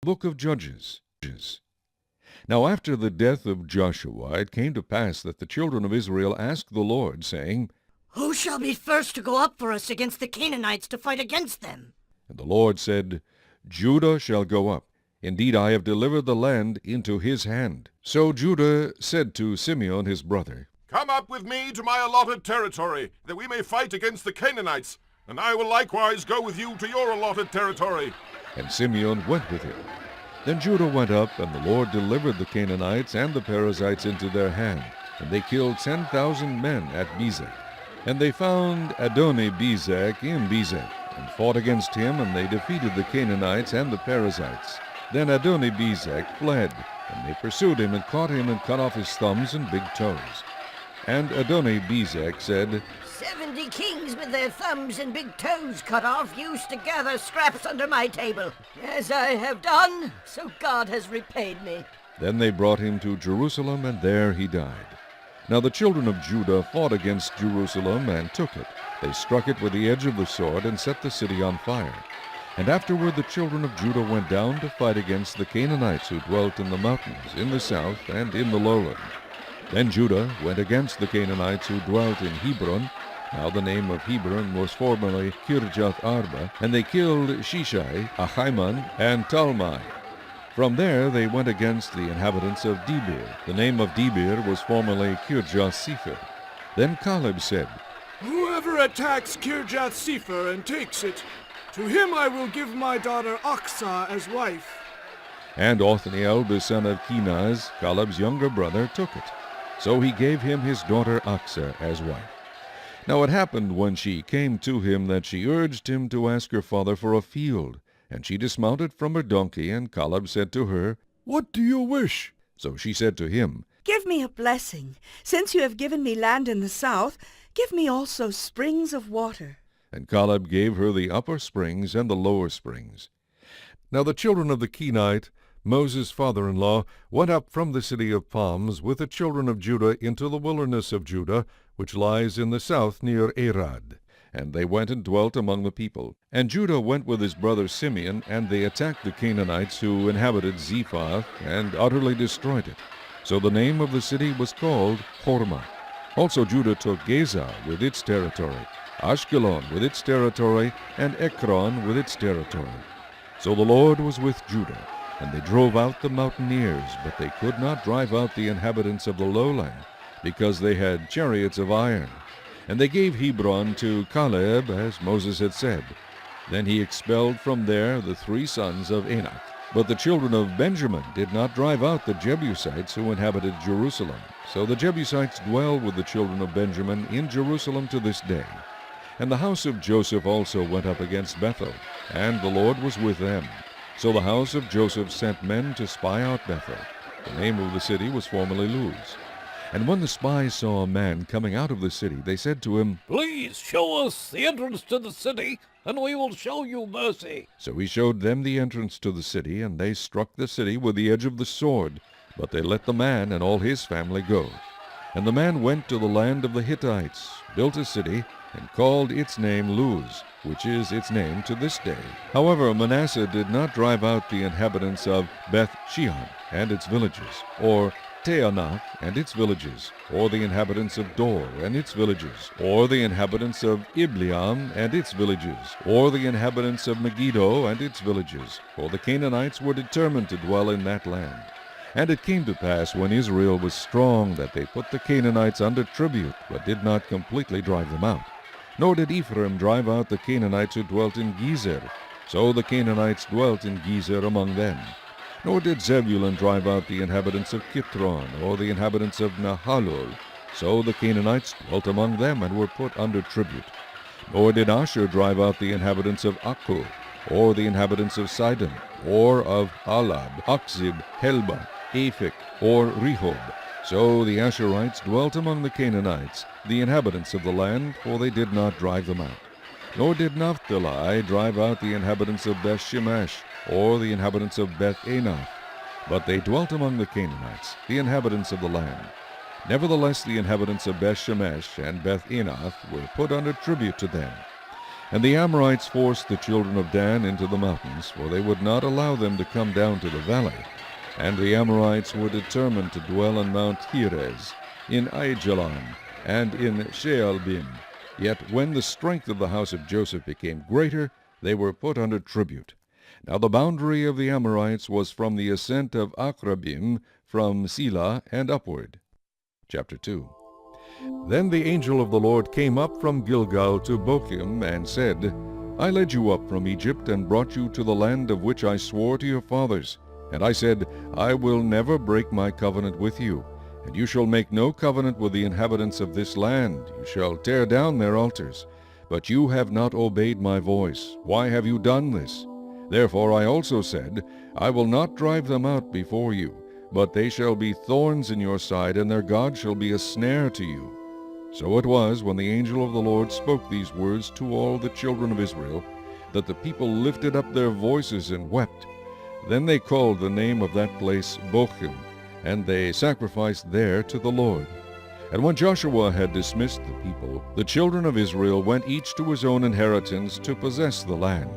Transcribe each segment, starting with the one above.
Book of Judges. Now after the death of Joshua, it came to pass that the children of Israel asked the Lord, saying, Who shall be first to go up for us against the Canaanites to fight against them? And the Lord said, Judah shall go up. Indeed, I have delivered the land into his hand. So Judah said to Simeon his brother, Come up with me to my allotted territory, that we may fight against the Canaanites, and I will likewise go with you to your allotted territory. And Simeon went with him. Then Judah went up, and the Lord delivered the Canaanites and the Perizzites into their hand, and they killed 10,000 men at Bezek. And they found Adoni-Bezek in Bezek, and fought against him, and they defeated the Canaanites and the Perizzites. Then Adoni-Bezek fled, and they pursued him, and caught him, and cut off his thumbs and big toes. And Adoni-Bezek said, 70 kings with their thumbs and big toes cut off used to gather scraps under my table. As I have done, so God has repaid me. Then they brought him to Jerusalem, and there he died. Now the children of Judah fought against Jerusalem, and took it. They struck it with the edge of the sword, and set the city on fire. And afterward the children of Judah went down to fight against the Canaanites who dwelt in the mountains, in the south, and in the lowland. Then Judah went against the Canaanites who dwelt in Hebron. Now the name of Hebron was formerly Kirjath Arba, and they killed Shishai, Ahiman, and Talmai. From there they went against the inhabitants of Debir. The name of Debir was formerly Kirjath-Sepher. Then Caleb said, Whoever attacks Kirjath-Sepher and takes it, to him I will give my daughter Aksah as wife. And Othniel, the son of Kenaz, Caleb's younger brother, took it. So he gave him his daughter Aksah as wife. Now it happened when she came to him that she urged him to ask her father for a field. And she dismounted from her donkey, and Caleb said to her, What do you wish? So she said to him, Give me a blessing. Since you have given me land in the south, give me also springs of water. And Caleb gave her the upper springs and the lower springs. Now the children of the Kenite, Moses' father-in-law, went up from the city of palms with the children of Judah into the wilderness of Judah, which lies in the south near Arad. And they went and dwelt among the people. And Judah went with his brother Simeon, and they attacked the Canaanites who inhabited Zephath, and utterly destroyed it. So the name of the city was called Hormah. Also Judah took Gaza with its territory, Ashkelon with its territory, and Ekron with its territory. So the Lord was with Judah, and they drove out the mountaineers, but they could not drive out the inhabitants of the lowland, because they had chariots of iron. And they gave Hebron to Caleb, as Moses had said. Then he expelled from there the 3 sons of Anak. But the children of Benjamin did not drive out the Jebusites who inhabited Jerusalem. So the Jebusites dwell with the children of Benjamin in Jerusalem to this day. And the house of Joseph also went up against Bethel, and the Lord was with them. So the house of Joseph sent men to spy out Bethel. The name of the city was formerly Luz. And when the spies saw a man coming out of the city, they said to him, Please show us the entrance to the city, and we will show you mercy. So he showed them the entrance to the city, and they struck the city with the edge of the sword. But they let the man and all his family go. And the man went to the land of the Hittites, built a city, and called its name Luz, which is its name to this day. However, Manasseh did not drive out the inhabitants of Beth-shean and its villages, or Teanath and its villages, or the inhabitants of Dor and its villages, or the inhabitants of Ibleam and its villages, or the inhabitants of Megiddo and its villages, for the Canaanites were determined to dwell in that land. And it came to pass, when Israel was strong, that they put the Canaanites under tribute, but did not completely drive them out. Nor did Ephraim drive out the Canaanites who dwelt in Gezer. So the Canaanites dwelt in Gezer among them. Nor did Zebulun drive out the inhabitants of Kitron, or the inhabitants of Nahalol. So the Canaanites dwelt among them, and were put under tribute. Nor did Asher drive out the inhabitants of Akko, or the inhabitants of Sidon, or of Alab, Akzib, Helba, Aphek, or Rehob. So the Asherites dwelt among the Canaanites, the inhabitants of the land, for they did not drive them out. Nor did Naphtali drive out the inhabitants of Beth-shemesh, or the inhabitants of Beth-anath, but they dwelt among the Canaanites, the inhabitants of the land. Nevertheless the inhabitants of Beth-shemesh and Beth-anath were put under tribute to them. And the Amorites forced the children of Dan into the mountains, for they would not allow them to come down to the valley. And the Amorites were determined to dwell on Mount Heres, in Aijalon, and in Shaalbim. Yet when the strength of the house of Joseph became greater, they were put under tribute. Now the boundary of the Amorites was from the ascent of Akrabim, from Selah and upward. Chapter 2. Then the angel of the Lord came up from Gilgal to Bochim, and said, I led you up from Egypt, and brought you to the land of which I swore to your fathers. And I said, I will never break my covenant with you, and you shall make no covenant with the inhabitants of this land. You shall tear down their altars. But you have not obeyed my voice. Why have you done this? Therefore I also said, I will not drive them out before you, but they shall be thorns in your side, and their God shall be a snare to you. So it was, when the angel of the Lord spoke these words to all the children of Israel, that the people lifted up their voices and wept. Then they called the name of that place Bochim, and they sacrificed there to the Lord. And when Joshua had dismissed the people, the children of Israel went each to his own inheritance to possess the land.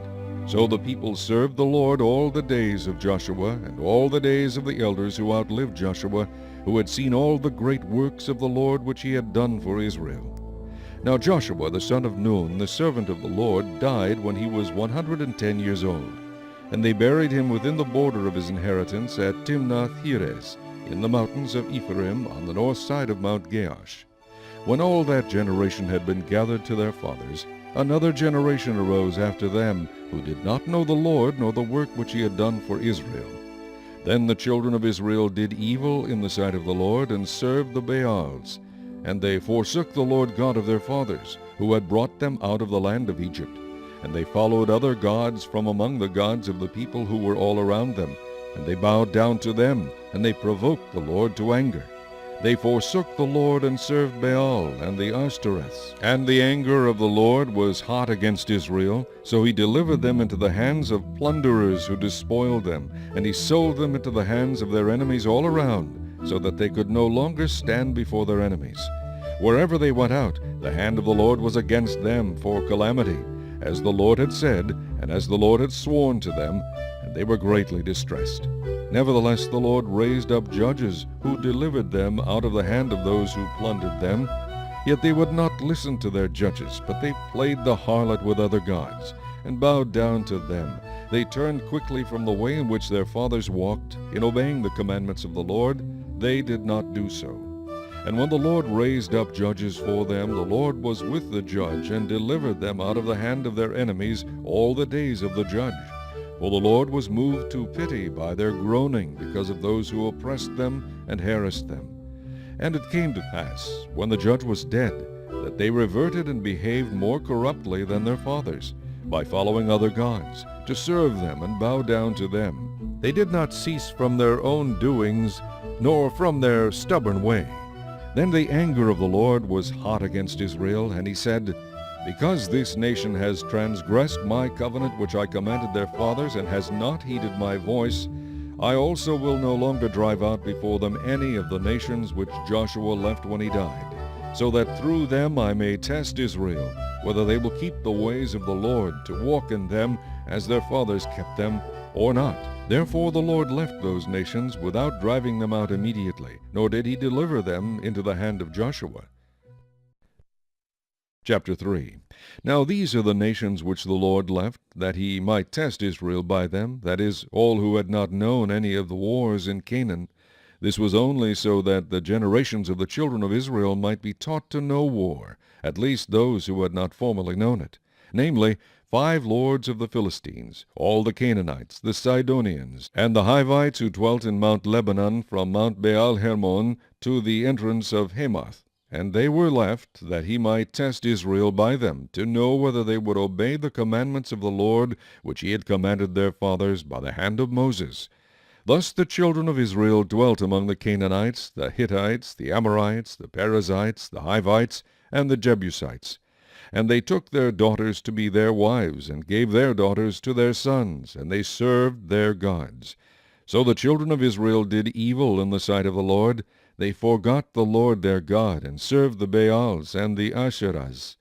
So the people served the Lord all the days of Joshua, and all the days of the elders who outlived Joshua, who had seen all the great works of the Lord which he had done for Israel. Now Joshua the son of Nun, the servant of the Lord, died when he was 110 years old. And they buried him within the border of his inheritance at Timnath-Heres, in the mountains of Ephraim, on the north side of Mount Gaash. When all that generation had been gathered to their fathers, another generation arose after them, who did not know the Lord, nor the work which he had done for Israel. Then the children of Israel did evil in the sight of the Lord, and served the Baals. And they forsook the Lord God of their fathers, who had brought them out of the land of Egypt. And they followed other gods from among the gods of the people who were all around them. And they bowed down to them, and they provoked the Lord to anger. They forsook the Lord and served Baal and the Ashtoreths. And the anger of the Lord was hot against Israel, so he delivered them into the hands of plunderers who despoiled them, and he sold them into the hands of their enemies all around, so that they could no longer stand before their enemies. Wherever they went out, the hand of the Lord was against them for calamity, as the Lord had said, and as the Lord had sworn to them, and they were greatly distressed. Nevertheless the Lord raised up judges, who delivered them out of the hand of those who plundered them. Yet they would not listen to their judges, but they played the harlot with other gods, and bowed down to them. They turned quickly from the way in which their fathers walked, in obeying the commandments of the Lord. They did not do so. And when the Lord raised up judges for them, the Lord was with the judge, and delivered them out of the hand of their enemies all the days of the judge. For the Lord was moved to pity by their groaning, because of those who oppressed them and harassed them. And it came to pass, when the judge was dead, that they reverted and behaved more corruptly than their fathers, by following other gods, to serve them and bow down to them. They did not cease from their own doings, nor from their stubborn way. Then the anger of the Lord was hot against Israel, and he said, Because this nation has transgressed my covenant which I commanded their fathers, and has not heeded my voice, I also will no longer drive out before them any of the nations which Joshua left when he died, so that through them I may test Israel, whether they will keep the ways of the Lord, to walk in them as their fathers kept them, or not. Therefore the Lord left those nations without driving them out immediately, nor did he deliver them into the hand of Joshua. Chapter 3. Now these are the nations which the Lord left, that he might test Israel by them, that is, all who had not known any of the wars in Canaan. This was only so that the generations of the children of Israel might be taught to know war, at least those who had not formerly known it, namely, 5 lords of the Philistines, all the Canaanites, the Sidonians, and the Hivites who dwelt in Mount Lebanon, from Mount Baal-Hermon to the entrance of Hamath. And they were left, that he might test Israel by them, to know whether they would obey the commandments of the Lord, which he had commanded their fathers by the hand of Moses. Thus the children of Israel dwelt among the Canaanites, the Hittites, the Amorites, the Perizzites, the Hivites, and the Jebusites. And they took their daughters to be their wives, and gave their daughters to their sons, and they served their gods. So the children of Israel did evil in the sight of the Lord. They forgot the Lord their God, and served the Baals and the Asherahs.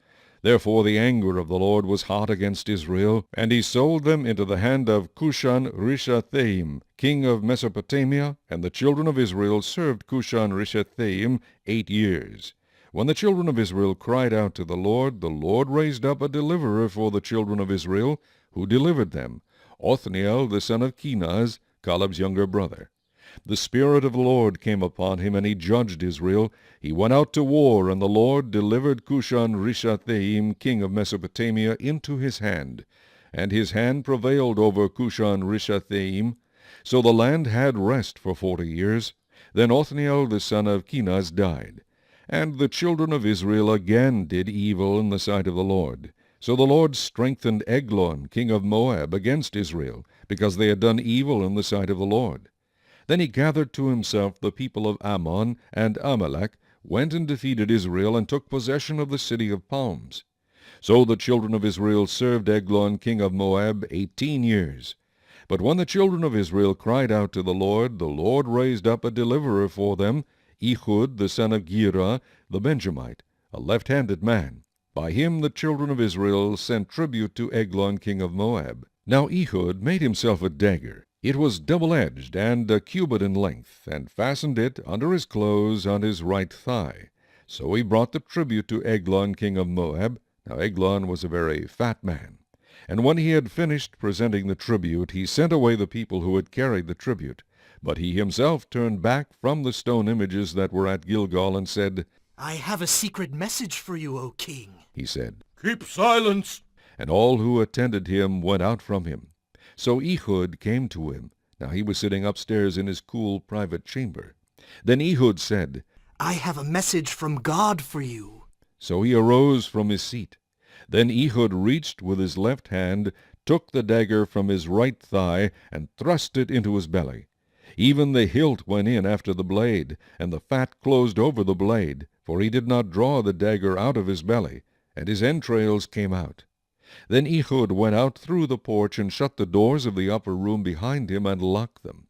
Therefore the anger of the Lord was hot against Israel, and he sold them into the hand of Cushan-Rishathaim, king of Mesopotamia, and the children of Israel served Cushan-Rishathaim 8 years. When the children of Israel cried out to the Lord raised up a deliverer for the children of Israel, who delivered them, Othniel the son of Kenaz, Caleb's younger brother. The Spirit of the Lord came upon him, and he judged Israel. He went out to war, and the Lord delivered Cushan-Rishathaim, king of Mesopotamia, into his hand. And his hand prevailed over Cushan-Rishathaim. So the land had rest for 40 years. Then Othniel the son of Kenaz died. And the children of Israel again did evil in the sight of the Lord. So the Lord strengthened Eglon, king of Moab, against Israel, because they had done evil in the sight of the Lord. Then he gathered to himself the people of Ammon and Amalek, went and defeated Israel, and took possession of the city of palms. So the children of Israel served Eglon, king of Moab, 18 years. But when the children of Israel cried out to the Lord raised up a deliverer for them, Ehud the son of Gera, the Benjamite, a left-handed man. By him the children of Israel sent tribute to Eglon, king of Moab. Now Ehud made himself a dagger. It was double-edged and a cubit in length, and fastened it under his clothes on his right thigh. So he brought the tribute to Eglon, king of Moab. Now Eglon was a very fat man. And when he had finished presenting the tribute, he sent away the people who had carried the tribute. But he himself turned back from the stone images that were at Gilgal, and said, I have a secret message for you, O king. He said. Keep silence. And all who attended him went out from him. So Ehud came to him. Now he was sitting upstairs in his cool private chamber. Then Ehud said, I have a message from God for you. So he arose from his seat. Then Ehud reached with his left hand, took the dagger from his right thigh, and thrust it into his belly. Even the hilt went in after the blade, and the fat closed over the blade, for he did not draw the dagger out of his belly, and his entrails came out. Then Ehud went out through the porch, and shut the doors of the upper room behind him, and locked them.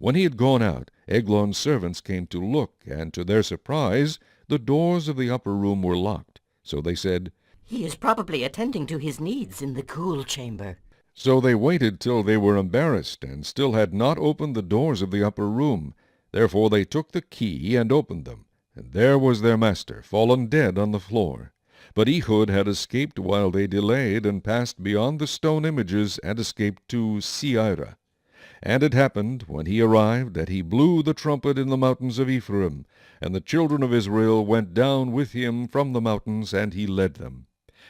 When he had gone out, Eglon's servants came to look, and to their surprise the doors of the upper room were locked. So they said, He is probably attending to his needs in the cool chamber. So they waited till they were embarrassed, and still had not opened the doors of the upper room. Therefore they took the key and opened them, and there was their master, fallen dead on the floor. But Ehud had escaped while they delayed, and passed beyond the stone images, and escaped to Seirah. And it happened, when he arrived, that he blew the trumpet in the mountains of Ephraim, and the children of Israel went down with him from the mountains, and he led them.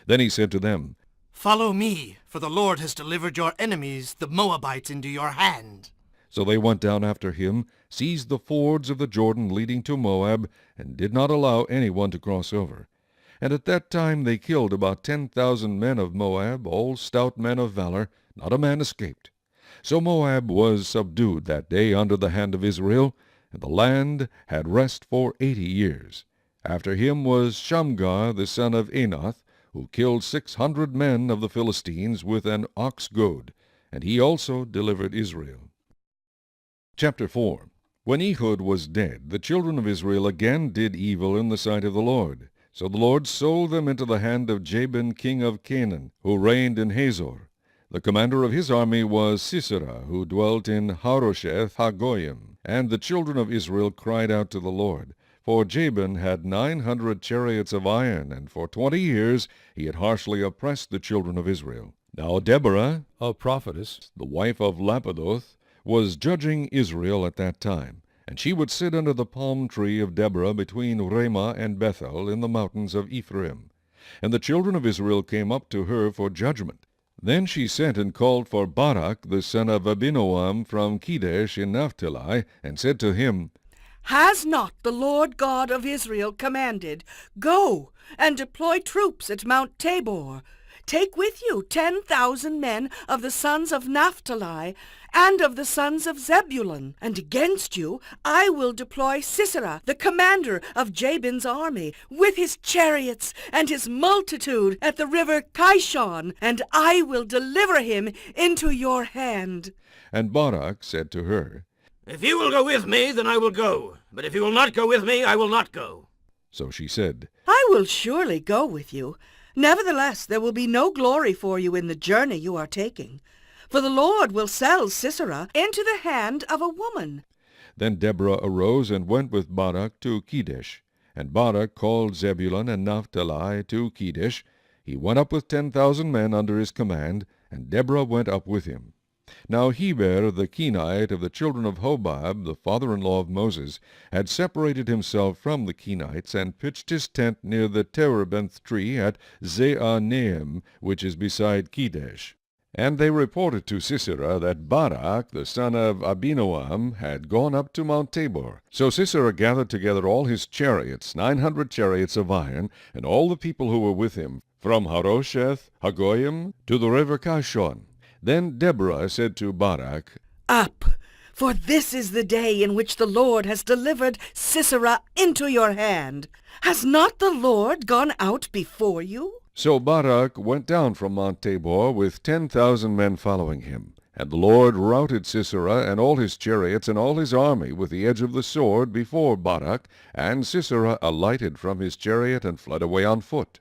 Then he said to them, Follow me, for the Lord has delivered your enemies, the Moabites, into your hand. So they went down after him, seized the fords of the Jordan leading to Moab, and did not allow anyone to cross over. And at that time they killed about 10,000 men of Moab, all stout men of valor. Not a man escaped. So Moab was subdued that day under the hand of Israel, and the land had rest for 80 years. After him was Shamgar the son of Anath, who killed 600 men of the Philistines with an ox goad, and he also delivered Israel. Chapter 4. When Ehud was dead, the children of Israel again did evil in the sight of the Lord. So the Lord sold them into the hand of Jabin king of Canaan, who reigned in Hazor. The commander of his army was Sisera, who dwelt in Harosheth Hagoyim. And the children of Israel cried out to the Lord. For Jabin had 900 chariots of iron, and for 20 years he had harshly oppressed the children of Israel. Now Deborah, a prophetess, the wife of Lapidoth, was judging Israel at that time. And she would sit under the palm tree of Deborah between Ramah and Bethel in the mountains of Ephraim. And the children of Israel came up to her for judgment. Then she sent and called for Barak the son of Abinoam from Kedesh in Naphtali, and said to him, Has not the Lord God of Israel commanded, Go and deploy troops at Mount Tabor? Take with you 10,000 men of the sons of Naphtali and of the sons of Zebulun. And against you I will deploy Sisera, the commander of Jabin's army, with his chariots and his multitude at the river Kishon, and I will deliver him into your hand. And Barak said to her, If you will go with me, then I will go. But if you will not go with me, I will not go. So she said, I will surely go with you. Nevertheless, there will be no glory for you in the journey you are taking, for the Lord will sell Sisera into the hand of a woman. Then Deborah arose and went with Barak to Kedesh. And Barak called Zebulun and Naphtali to Kedesh. He went up with 10,000 men under his command, and Deborah went up with him. Now Heber the Kenite of the children of Hobab, the father-in-law of Moses, had separated himself from the Kenites, and pitched his tent near the terebinth tree at Zaanaim, which is beside Kedesh. And they reported to Sisera that Barak, the son of Abinoam, had gone up to Mount Tabor. So Sisera gathered together all his chariots, 900 chariots of iron, and all the people who were with him, from Harosheth Hagoyim to the river Kishon. Then Deborah said to Barak, Up, for this is the day in which the Lord has delivered Sisera into your hand. Has not the Lord gone out before you? So Barak went down from Mount Tabor with 10,000 men following him. And the Lord routed Sisera and all his chariots and all his army with the edge of the sword before Barak, and Sisera alighted from his chariot and fled away on foot.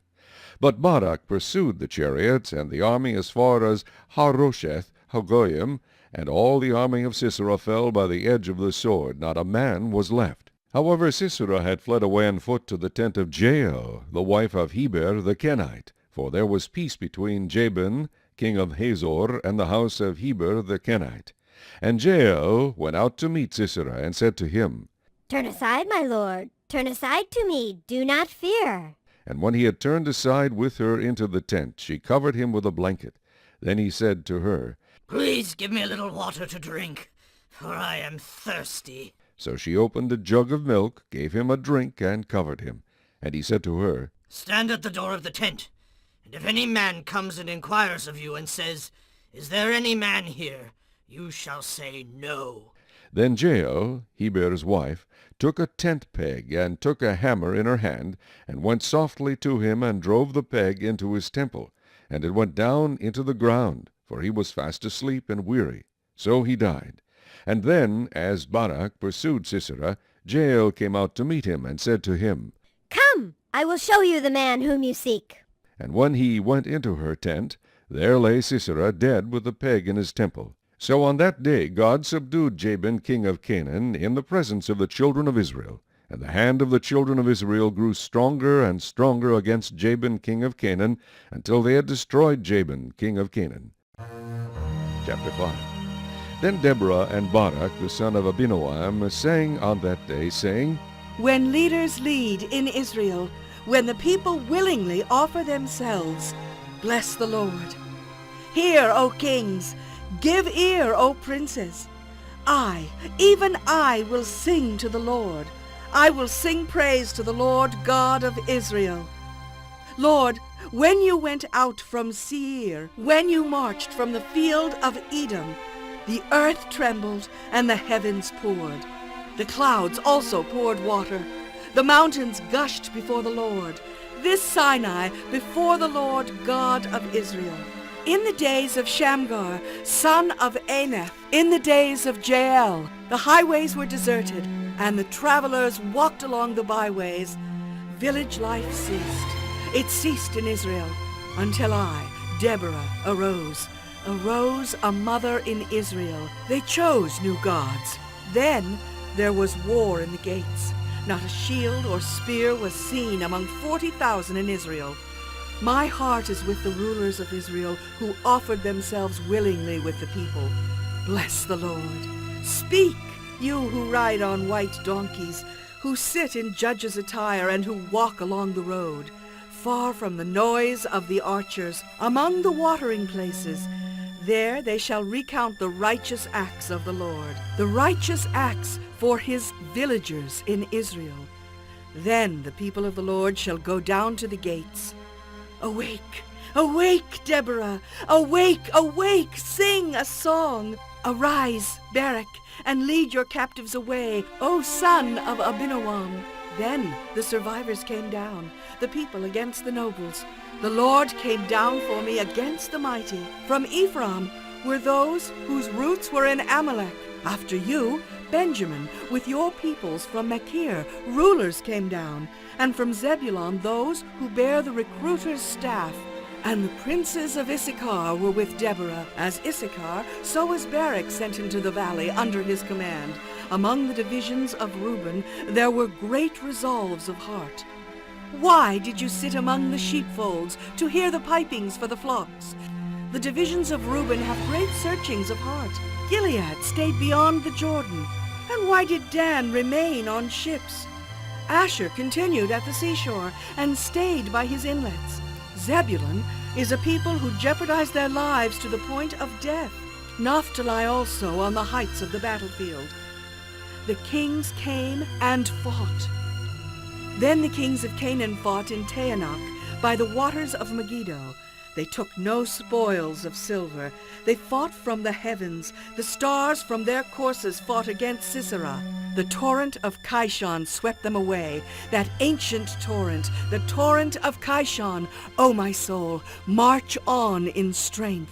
But Barak pursued the chariots and the army as far as Harosheth Hagoyim, and all the army of Sisera fell by the edge of the sword. Not a man was left. However, Sisera had fled away on foot to the tent of Jael, the wife of Heber the Kenite, for there was peace between Jabin, king of Hazor, and the house of Heber the Kenite. And Jael went out to meet Sisera, and said to him, Turn aside, my lord. Turn aside to me. Do not fear. And when he had turned aside with her into the tent, she covered him with a blanket. Then he said to her, Please give me a little water to drink, for I am thirsty. So she opened a jug of milk, gave him a drink, and covered him. And he said to her, Stand at the door of the tent, and if any man comes and inquires of you and says, Is there any man here? You shall say no. Then Jael, Heber's wife, took a tent peg, and took a hammer in her hand, and went softly to him, and drove the peg into his temple. And it went down into the ground, for he was fast asleep and weary. So he died. And then, as Barak pursued Sisera, Jael came out to meet him, and said to him, Come, I will show you the man whom you seek. And when he went into her tent, there lay Sisera dead with the peg in his temple. So on that day God subdued Jabin king of Canaan in the presence of the children of Israel. And the hand of the children of Israel grew stronger and stronger against Jabin king of Canaan, until they had destroyed Jabin king of Canaan. Chapter 5. Then Deborah and Barak the son of Abinoam sang on that day, saying, When leaders lead in Israel, when the people willingly offer themselves, bless the Lord. Hear, O kings, give ear, O princes. I, even I, will sing to the Lord. I will sing praise to the Lord God of Israel. Lord, when you went out from Seir, when you marched from the field of Edom, the earth trembled and the heavens poured. The clouds also poured water. The mountains gushed before the Lord. This Sinai before the Lord God of Israel. In the days of Shamgar, son of Aneth, in the days of Jael, the highways were deserted, and the travelers walked along the byways. Village life ceased. It ceased in Israel, until I, Deborah, arose a mother in Israel. They chose new gods. Then there was war in the gates. Not a shield or spear was seen among 40,000 in Israel. My heart is with the rulers of Israel, who offered themselves willingly with the people. Bless the Lord. Speak, you who ride on white donkeys, who sit in judges' attire, and who walk along the road, far from the noise of the archers, among the watering places. There they shall recount the righteous acts of the Lord, the righteous acts for his villagers in Israel. Then the people of the Lord shall go down to the gates. Awake, awake, Deborah! Awake, awake! Sing a song! Arise, Barak, and lead your captives away, O son of Abinoam. Then the survivors came down, the people against the nobles. The Lord came down for me against the mighty. From Ephraim were those whose roots were in Amalek. After you, Benjamin, with your peoples from Machir, rulers came down, and from Zebulun those who bear the recruiter's staff. And the princes of Issachar were with Deborah. As Issachar, so was Barak sent into the valley under his command. Among the divisions of Reuben there were great resolves of heart. Why did you sit among the sheepfolds to hear the pipings for the flocks? The divisions of Reuben have great searchings of heart. Gilead stayed beyond the Jordan. And why did Dan remain on ships? Asher continued at the seashore and stayed by his inlets. Zebulun is a people who jeopardize their lives to the point of death. Naphtali also on the heights of the battlefield. The kings came and fought. Then the kings of Canaan fought in Taanach by the waters of Megiddo. They took no spoils of silver. They fought from the heavens. The stars from their courses fought against Sisera. The torrent of Kishon swept them away, that ancient torrent, the torrent of Kishon. O my soul, march on in strength.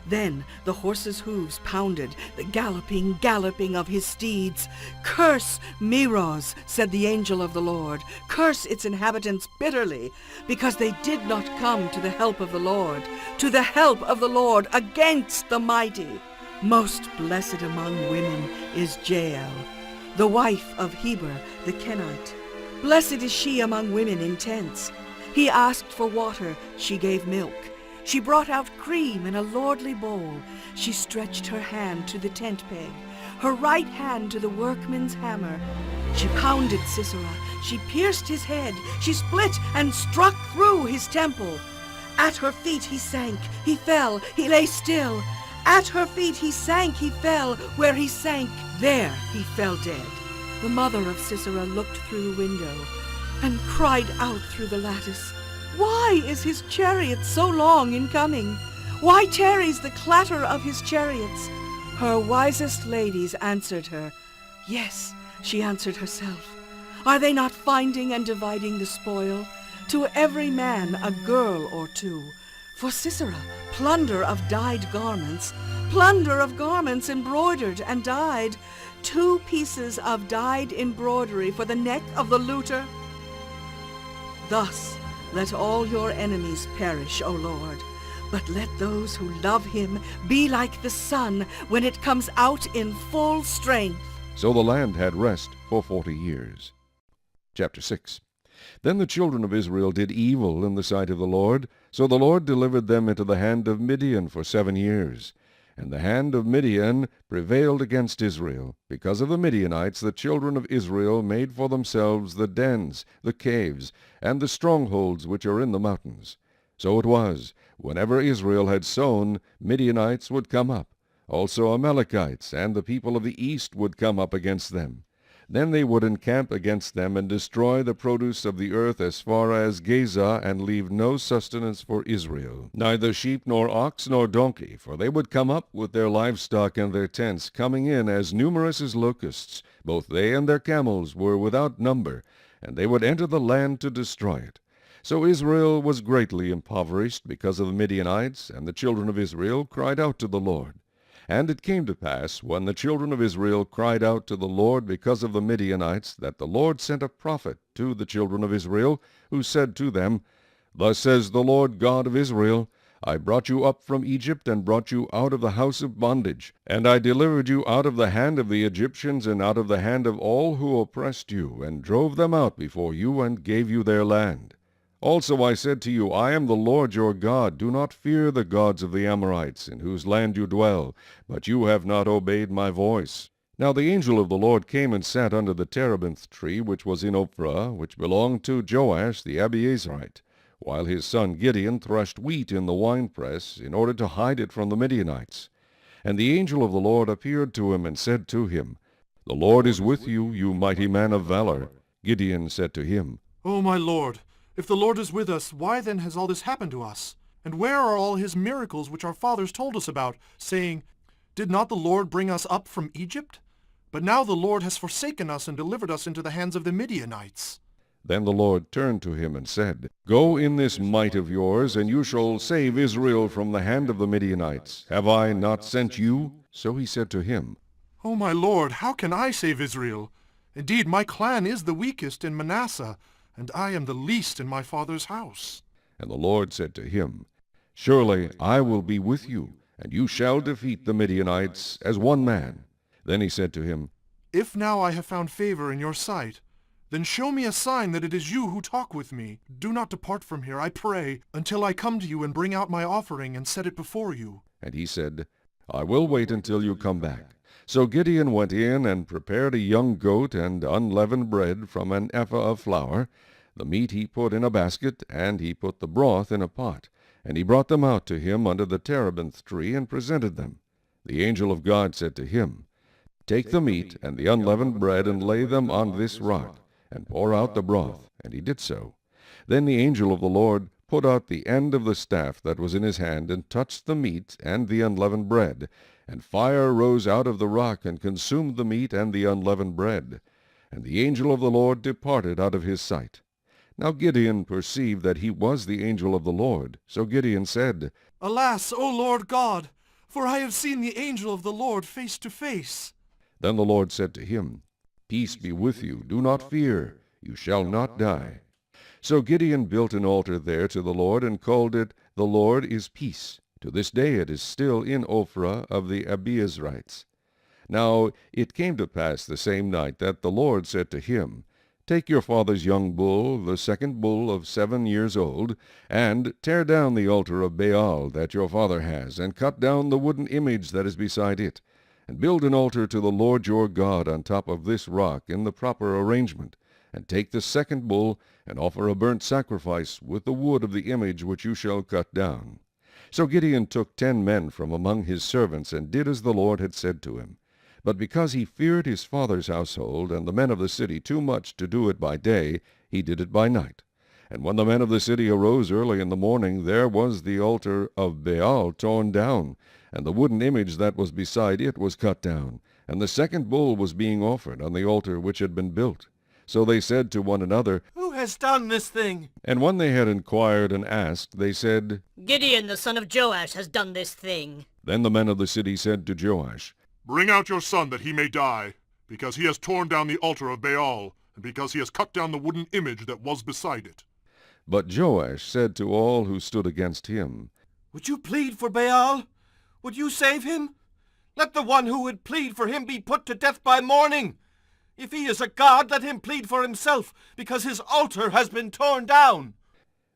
Then the horses' hooves pounded, the galloping of his steeds. Curse Meroz, said the angel of the Lord. Curse its inhabitants bitterly, because they did not come to the help of the Lord, to the help of the Lord against the mighty. Most blessed among women is Jael, the wife of Heber the Kenite. Blessed is she among women in tents. He asked for water, she gave milk. She brought out cream in a lordly bowl. She stretched her hand to the tent peg, her right hand to the workman's hammer. She pounded Sisera. She pierced his head. She split and struck through his temple. At her feet he sank. He fell. He lay still. At her feet he sank. He fell. Where he sank, there he fell dead. The mother of Sisera looked through the window and cried out through the lattice. Why is his chariot so long in coming? Why tarries the clatter of his chariots? Her wisest ladies answered her. Yes, she answered herself. Are they not finding and dividing the spoil? To every man a girl or two. For Sisera, plunder of dyed garments, plunder of garments embroidered and dyed, 2 pieces of dyed embroidery for the neck of the looter. Thus let all your enemies perish, O Lord, but let those who love him be like the sun when it comes out in full strength. So the land had rest for 40 years. Chapter 6. Then the children of Israel did evil in the sight of the Lord, so the Lord delivered them into the hand of Midian for 7 years. And the hand of Midian prevailed against Israel. Because of the Midianites the children of Israel made for themselves the dens, the caves, and the strongholds which are in the mountains. So it was, whenever Israel had sown, Midianites would come up. Also Amalekites and the people of the east would come up against them. Then they would encamp against them and destroy the produce of the earth as far as Gaza, and leave no sustenance for Israel, neither sheep nor ox nor donkey, for they would come up with their livestock and their tents, coming in as numerous as locusts. Both they and their camels were without number, and they would enter the land to destroy it. So Israel was greatly impoverished because of the Midianites, and the children of Israel cried out to the Lord. And it came to pass, when the children of Israel cried out to the Lord because of the Midianites, that the Lord sent a prophet to the children of Israel, who said to them, Thus says the Lord God of Israel, I brought you up from Egypt, and brought you out of the house of bondage. And I delivered you out of the hand of the Egyptians, and out of the hand of all who oppressed you, and drove them out before you, and gave you their land. Also I said to you, I am the Lord your God. Do not fear the gods of the Amorites, in whose land you dwell, but you have not obeyed my voice. Now the angel of the Lord came and sat under the terebinth tree, which was in Ophrah, which belonged to Joash the Abiezrite, while his son Gideon threshed wheat in the winepress, in order to hide it from the Midianites. And the angel of the Lord appeared to him, and said to him, The Lord is with you, you mighty man of valor. Gideon said to him, O my Lord, if the Lord is with us, why then has all this happened to us? And where are all his miracles which our fathers told us about, saying, Did not the Lord bring us up from Egypt? But now the Lord has forsaken us and delivered us into the hands of the Midianites. Then the Lord turned to him and said, Go in this might of yours, and you shall save Israel from the hand of the Midianites. Have I not sent you? So he said to him, "O my lord, how can I save Israel? Indeed, my clan is the weakest in Manasseh, and I am the least in my father's house." And the Lord said to him, "Surely I will be with you, and you shall defeat the Midianites as one man." Then he said to him, "If now I have found favor in your sight, then show me a sign that it is you who talk with me. Do not depart from here, I pray, until I come to you and bring out my offering and set it before you." And he said, "I will wait until you come back." So Gideon went in and prepared a young goat and unleavened bread from an ephah of flour. The meat he put in a basket, and he put the broth in a pot. And he brought them out to him under the terebinth tree and presented them. The angel of God said to him, "Take the meat and the unleavened bread and lay them on this rock, and pour out the broth." And he did so. Then the angel of the Lord put out the end of the staff that was in his hand, and touched the meat and the unleavened bread. And fire rose out of the rock, and consumed the meat and the unleavened bread. And the angel of the Lord departed out of his sight. Now Gideon perceived that he was the angel of the Lord. So Gideon said, "Alas, O Lord God, for I have seen the angel of the Lord face to face." Then the Lord said to him, "Peace be with you, do not fear, you shall not die." So Gideon built an altar there to the Lord, and called it, "The Lord is Peace." To this day it is still in Ophrah of the Abiezrites. Now it came to pass the same night that the Lord said to him, "Take your father's young bull, the second bull of 7 years old, and tear down the altar of Baal that your father has, and cut down the wooden image that is beside it, and build an altar to the Lord your God on top of this rock in the proper arrangement, and take the second bull, and offer a burnt sacrifice with the wood of the image which you shall cut down." So Gideon took 10 men from among his servants, and did as the Lord had said to him. But because he feared his father's household and the men of the city too much to do it by day, he did it by night. And when the men of the city arose early in the morning, there was the altar of Baal torn down, and the wooden image that was beside it was cut down, and the second bull was being offered on the altar which had been built. So they said to one another, Who has done this thing? And when they had inquired and asked, they said, Gideon the son of Joash has done this thing. Then the men of the city said to Joash, "Bring out your son that he may die, because he has torn down the altar of Baal, and because he has cut down the wooden image that was beside it." But Joash said to all who stood against him, Would you plead for Baal? Would you save him? Let the one who would plead for him be put to death by morning. If he is a god, let him plead for himself, because his altar has been torn down.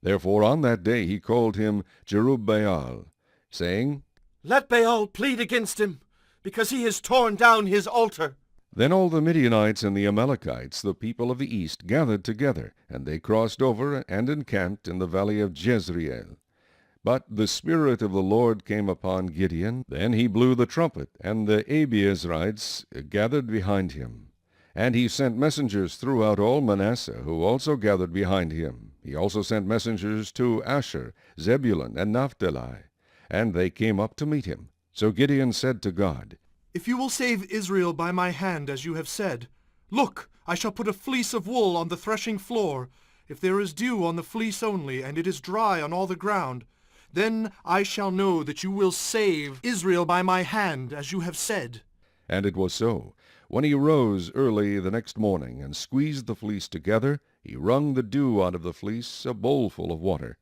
Therefore on that day he called him Jerubbaal, saying, Let Baal plead against him, because he has torn down his altar. Then all the Midianites and the Amalekites, the people of the east, gathered together, and they crossed over and encamped in the valley of Jezreel. But the Spirit of the Lord came upon Gideon. Then he blew the trumpet, and the Abiezrites gathered behind him. And he sent messengers throughout all Manasseh, who also gathered behind him. He also sent messengers to Asher, Zebulun, and Naphtali, and they came up to meet him. So Gideon said to God, "If you will save Israel by my hand, as you have said, look, I shall put a fleece of wool on the threshing floor. If there is dew on the fleece only, and it is dry on all the ground, then I shall know that you will save Israel by my hand, as you have said." And it was so. When he rose early the next morning and squeezed the fleece together, he wrung the dew out of the fleece, a bowlful of water.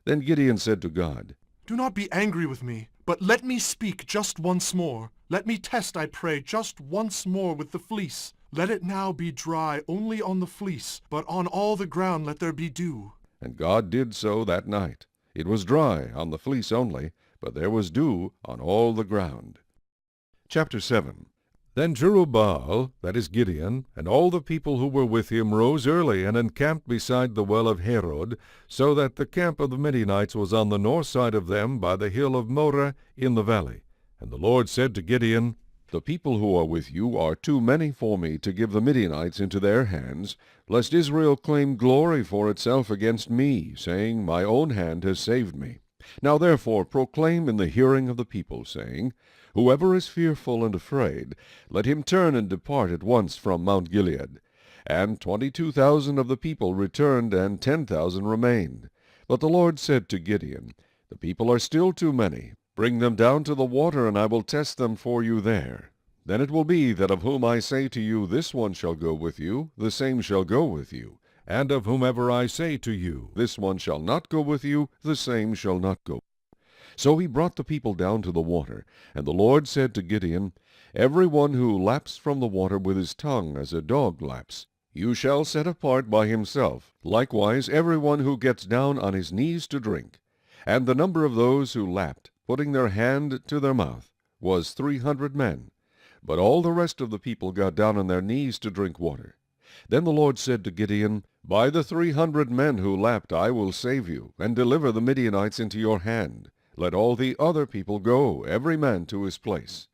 Then Gideon said to God, "Do not be angry with me, but let me speak just once more. Let me test, I pray, just once more with the fleece. Let it now be dry only on the fleece, but on all the ground let there be dew." And God did so that night. It was dry on the fleece only, but there was dew on all the ground. Chapter 7. Then Jerubbaal, that is Gideon, and all the people who were with him rose early and encamped beside the well of Harod, so that the camp of the Midianites was on the north side of them by the hill of Moreh in the valley. And the Lord said to Gideon, The people who are with you are too many for me to give the Midianites into their hands, lest Israel claim glory for itself against me, saying, My own hand has saved me. Now therefore proclaim in the hearing of the people, saying, Whoever is fearful and afraid, let him turn and depart at once from Mount Gilead. And 22,000 of the people returned, and 10,000 remained. But the Lord said to Gideon, The people are still too many. Bring them down to the water, and I will test them for you there. Then it will be that of whom I say to you, this one shall go with you, the same shall go with you. And of whomever I say to you, this one shall not go with you, the same shall not go. So he brought the people down to the water, and the Lord said to Gideon, Every one who laps from the water with his tongue as a dog laps, you shall set apart by himself, likewise every one who gets down on his knees to drink. And the number of those who lapped, putting their hand to their mouth, was 300 men. But all the rest of the people got down on their knees to drink water. Then the Lord said to Gideon, By the 300 men who lapped I will save you, and deliver the Midianites into your hand. Let all the other people go, every man to his place.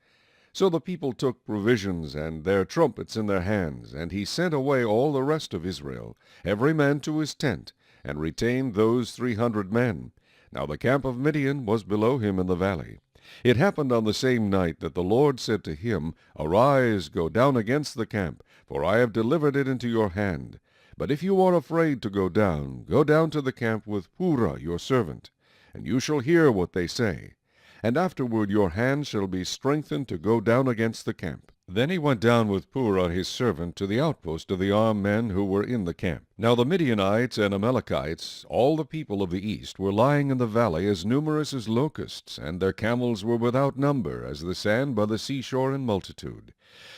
So the people took provisions and their trumpets in their hands, and he sent away all the rest of Israel, every man to his tent, and retained those 300 men. Now the camp of Midian was below him in the valley. It happened on the same night that the Lord said to him, Arise, go down against the camp, for I have delivered it into your hand. But if you are afraid to go down to the camp with Purah your servant, and you shall hear what they say. And afterward your hand shall be strengthened to go down against the camp. Then he went down with Purah his servant to the outpost of the armed men who were in the camp. Now the Midianites and Amalekites, all the people of the east, were lying in the valley as numerous as locusts, and their camels were without number, as the sand by the seashore in multitude.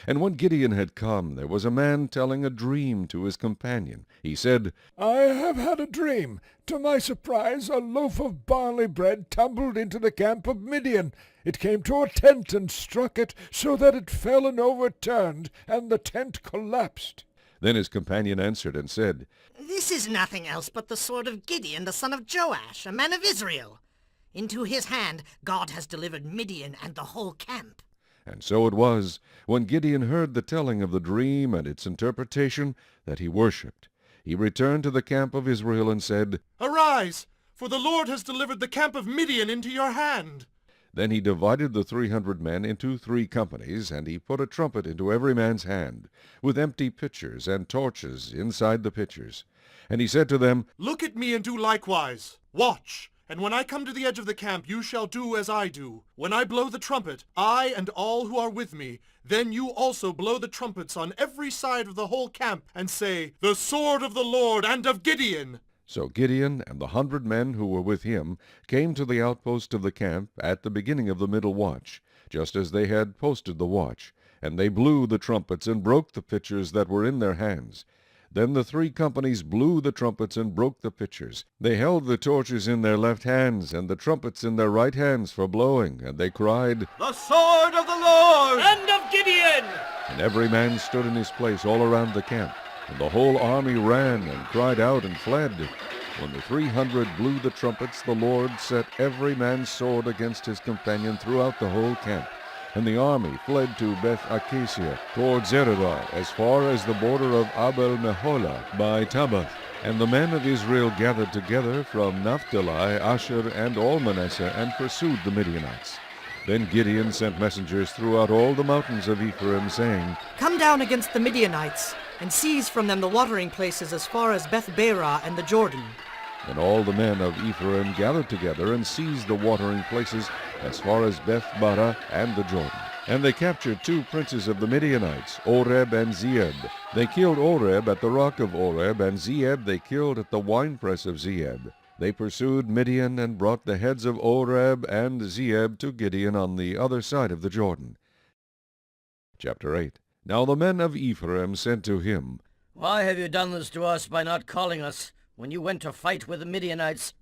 And when Gideon had come, there was a man telling a dream to his companion. He said, I have had a dream. To my surprise, a loaf of barley bread tumbled into the camp of Midian. It came to a tent and struck it, so that it fell and overturned, and the tent collapsed. Then his companion answered and said, This is nothing else but the sword of Gideon, the son of Joash, a man of Israel. Into his hand God has delivered Midian and the whole camp. And so it was, when Gideon heard the telling of the dream and its interpretation, that he worshipped. He returned to the camp of Israel and said, Arise, for the Lord has delivered the camp of Midian into your hand. Then he divided the 300 men into 3 companies, and he put a trumpet into every man's hand, with empty pitchers and torches inside the pitchers. And he said to them, Look at me and do likewise. Watch, and when I come to the edge of the camp, you shall do as I do. When I blow the trumpet, I and all who are with me, then you also blow the trumpets on every side of the whole camp, and say, The sword of the Lord and of Gideon. So Gideon and the 100 men who were with him came to the outpost of the camp at the beginning of the middle watch, just as they had posted the watch. And they blew the trumpets and broke the pitchers that were in their hands. Then the 3 companies blew the trumpets and broke the pitchers. They held the torches in their left hands and the trumpets in their right hands for blowing, and they cried, The sword of the Lord! And of Gideon! And every man stood in his place all around the camp. And the whole army ran and cried out and fled. When the 300 blew the trumpets, the Lord set every man's sword against his companion throughout the whole camp. And the army fled to Beth-Acacia, toward Zerah, as far as the border of Abel-Meholah by Tabbath. And the men of Israel gathered together from Naphtali, Asher, and all Manasseh, and pursued the Midianites. Then Gideon sent messengers throughout all the mountains of Ephraim, saying, Come down against the Midianites, and seize from them the watering places as far as Beth-Barah and the Jordan. And all the men of Ephraim gathered together and seized the watering places as far as Beth-Barah and the Jordan. And they captured 2 princes of the Midianites, Oreb and Zeeb. They killed Oreb at the rock of Oreb, and Zeeb they killed at the winepress of Zeeb. They pursued Midian and brought the heads of Oreb and Zeeb to Gideon on the other side of the Jordan. Chapter 8. Now the men of Ephraim said to him, Why have you done this to us by not calling us when you went to fight with the Midianites?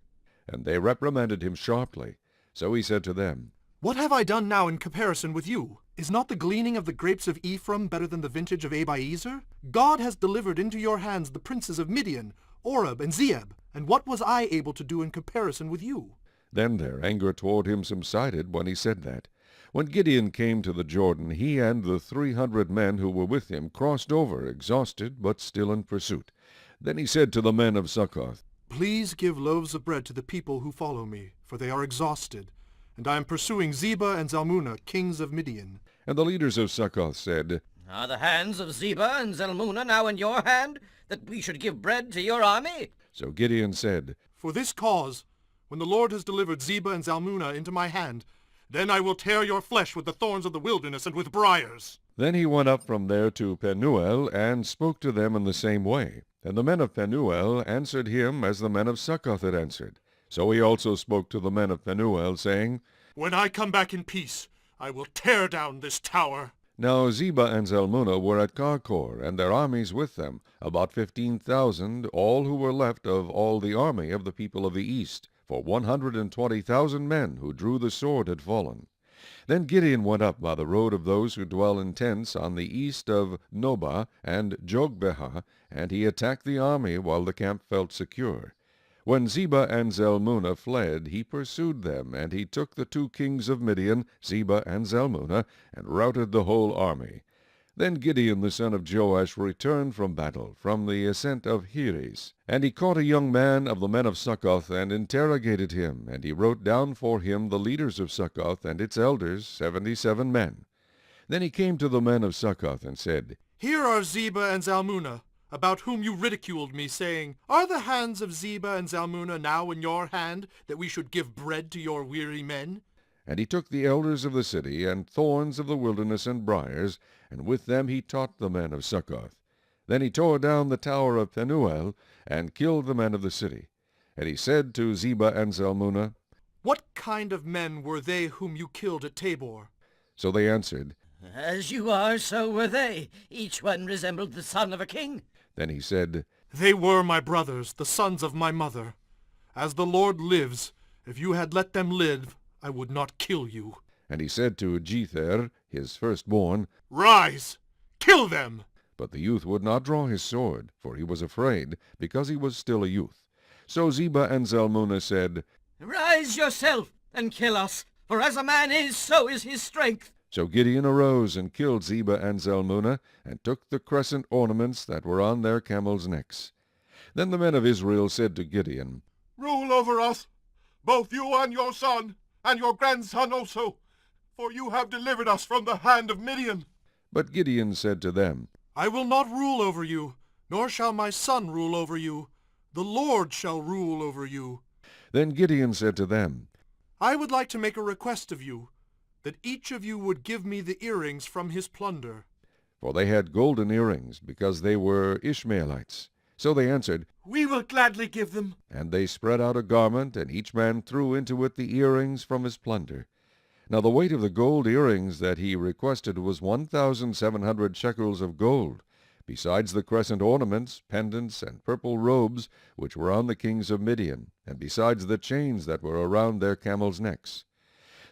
And they reprimanded him sharply. So he said to them, What have I done now in comparison with you? Is not the gleaning of the grapes of Ephraim better than the vintage of Abiezer? God has delivered into your hands the princes of Midian, Oreb and Zeeb. And what was I able to do in comparison with you? Then their anger toward him subsided when he said that. When Gideon came to the Jordan, he and the 300 men who were with him crossed over, exhausted, but still in pursuit. Then he said to the men of Succoth, Please give loaves of bread to the people who follow me, for they are exhausted, and I am pursuing Zebah and Zalmunna, kings of Midian. And the leaders of Succoth said, Are the hands of Zebah and Zalmunna now in your hand, that we should give bread to your army? So Gideon said, For this cause, when the Lord has delivered Zebah and Zalmunna into my hand, then I will tear your flesh with the thorns of the wilderness and with briars. Then he went up from there to Penuel, and spoke to them in the same way. And the men of Penuel answered him as the men of Succoth had answered. So he also spoke to the men of Penuel, saying, When I come back in peace, I will tear down this tower. Now Zebah and Zalmunna were at Karkor, and their armies with them, about 15,000, all who were left of all the army of the people of the east, for 120,000 men who drew the sword had fallen. Then Gideon went up by the road of those who dwell in tents on the east of Nobah and Jogbehah, and he attacked the army while the camp felt secure. When Zebah and Zalmunna fled, he pursued them, and he took the 2 kings of Midian, Zebah and Zalmunna, and routed the whole army. Then Gideon the son of Joash returned from battle, from the ascent of Heres. And he caught a young man of the men of Succoth, and interrogated him, and he wrote down for him the leaders of Succoth and its elders, 77 men. Then he came to the men of Succoth, and said, Here are Zebah and Zalmunna, about whom you ridiculed me, saying, Are the hands of Zebah and Zalmunna now in your hand, that we should give bread to your weary men? And he took the elders of the city, and thorns of the wilderness, and briars, and with them he taught the men of Succoth. Then he tore down the tower of Penuel, and killed the men of the city. And he said to Zebah and Zalmunna, What kind of men were they whom you killed at Tabor? So they answered, As you are, so were they. Each one resembled the son of a king. Then he said, They were my brothers, the sons of my mother. As the Lord lives, if you had let them live, I would not kill you. And he said to Jether, his firstborn, Rise! Kill them! But the youth would not draw his sword, for he was afraid, because he was still a youth. So Zebah and Zalmunna said, Rise yourself and kill us, for as a man is, so is his strength. So Gideon arose and killed Zebah and Zalmunna, and took the crescent ornaments that were on their camels' necks. Then the men of Israel said to Gideon, Rule over us, both you and your son, and your grandson also, for you have delivered us from the hand of Midian. But Gideon said to them, I will not rule over you, nor shall my son rule over you. The Lord shall rule over you. Then Gideon said to them, I would like to make a request of you, that each of you would give me the earrings from his plunder. For they had golden earrings, because they were Ishmaelites. So they answered, We will gladly give them. And they spread out a garment, and each man threw into it the earrings from his plunder. Now the weight of the gold earrings that he requested was 1,700 shekels of gold, besides the crescent ornaments, pendants, and purple robes, which were on the kings of Midian, and besides the chains that were around their camels' necks.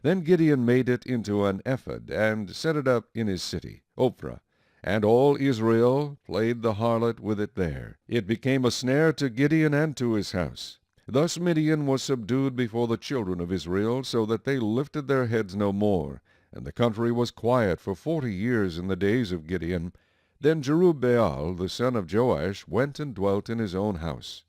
Then Gideon made it into an ephod, and set it up in his city, Ophrah, and all Israel played the harlot with it there. It became a snare to Gideon and to his house. Thus Midian was subdued before the children of Israel, so that they lifted their heads no more, and the country was quiet for 40 years in the days of Gideon. Then Jerubbaal the son of Joash went and dwelt in his own house.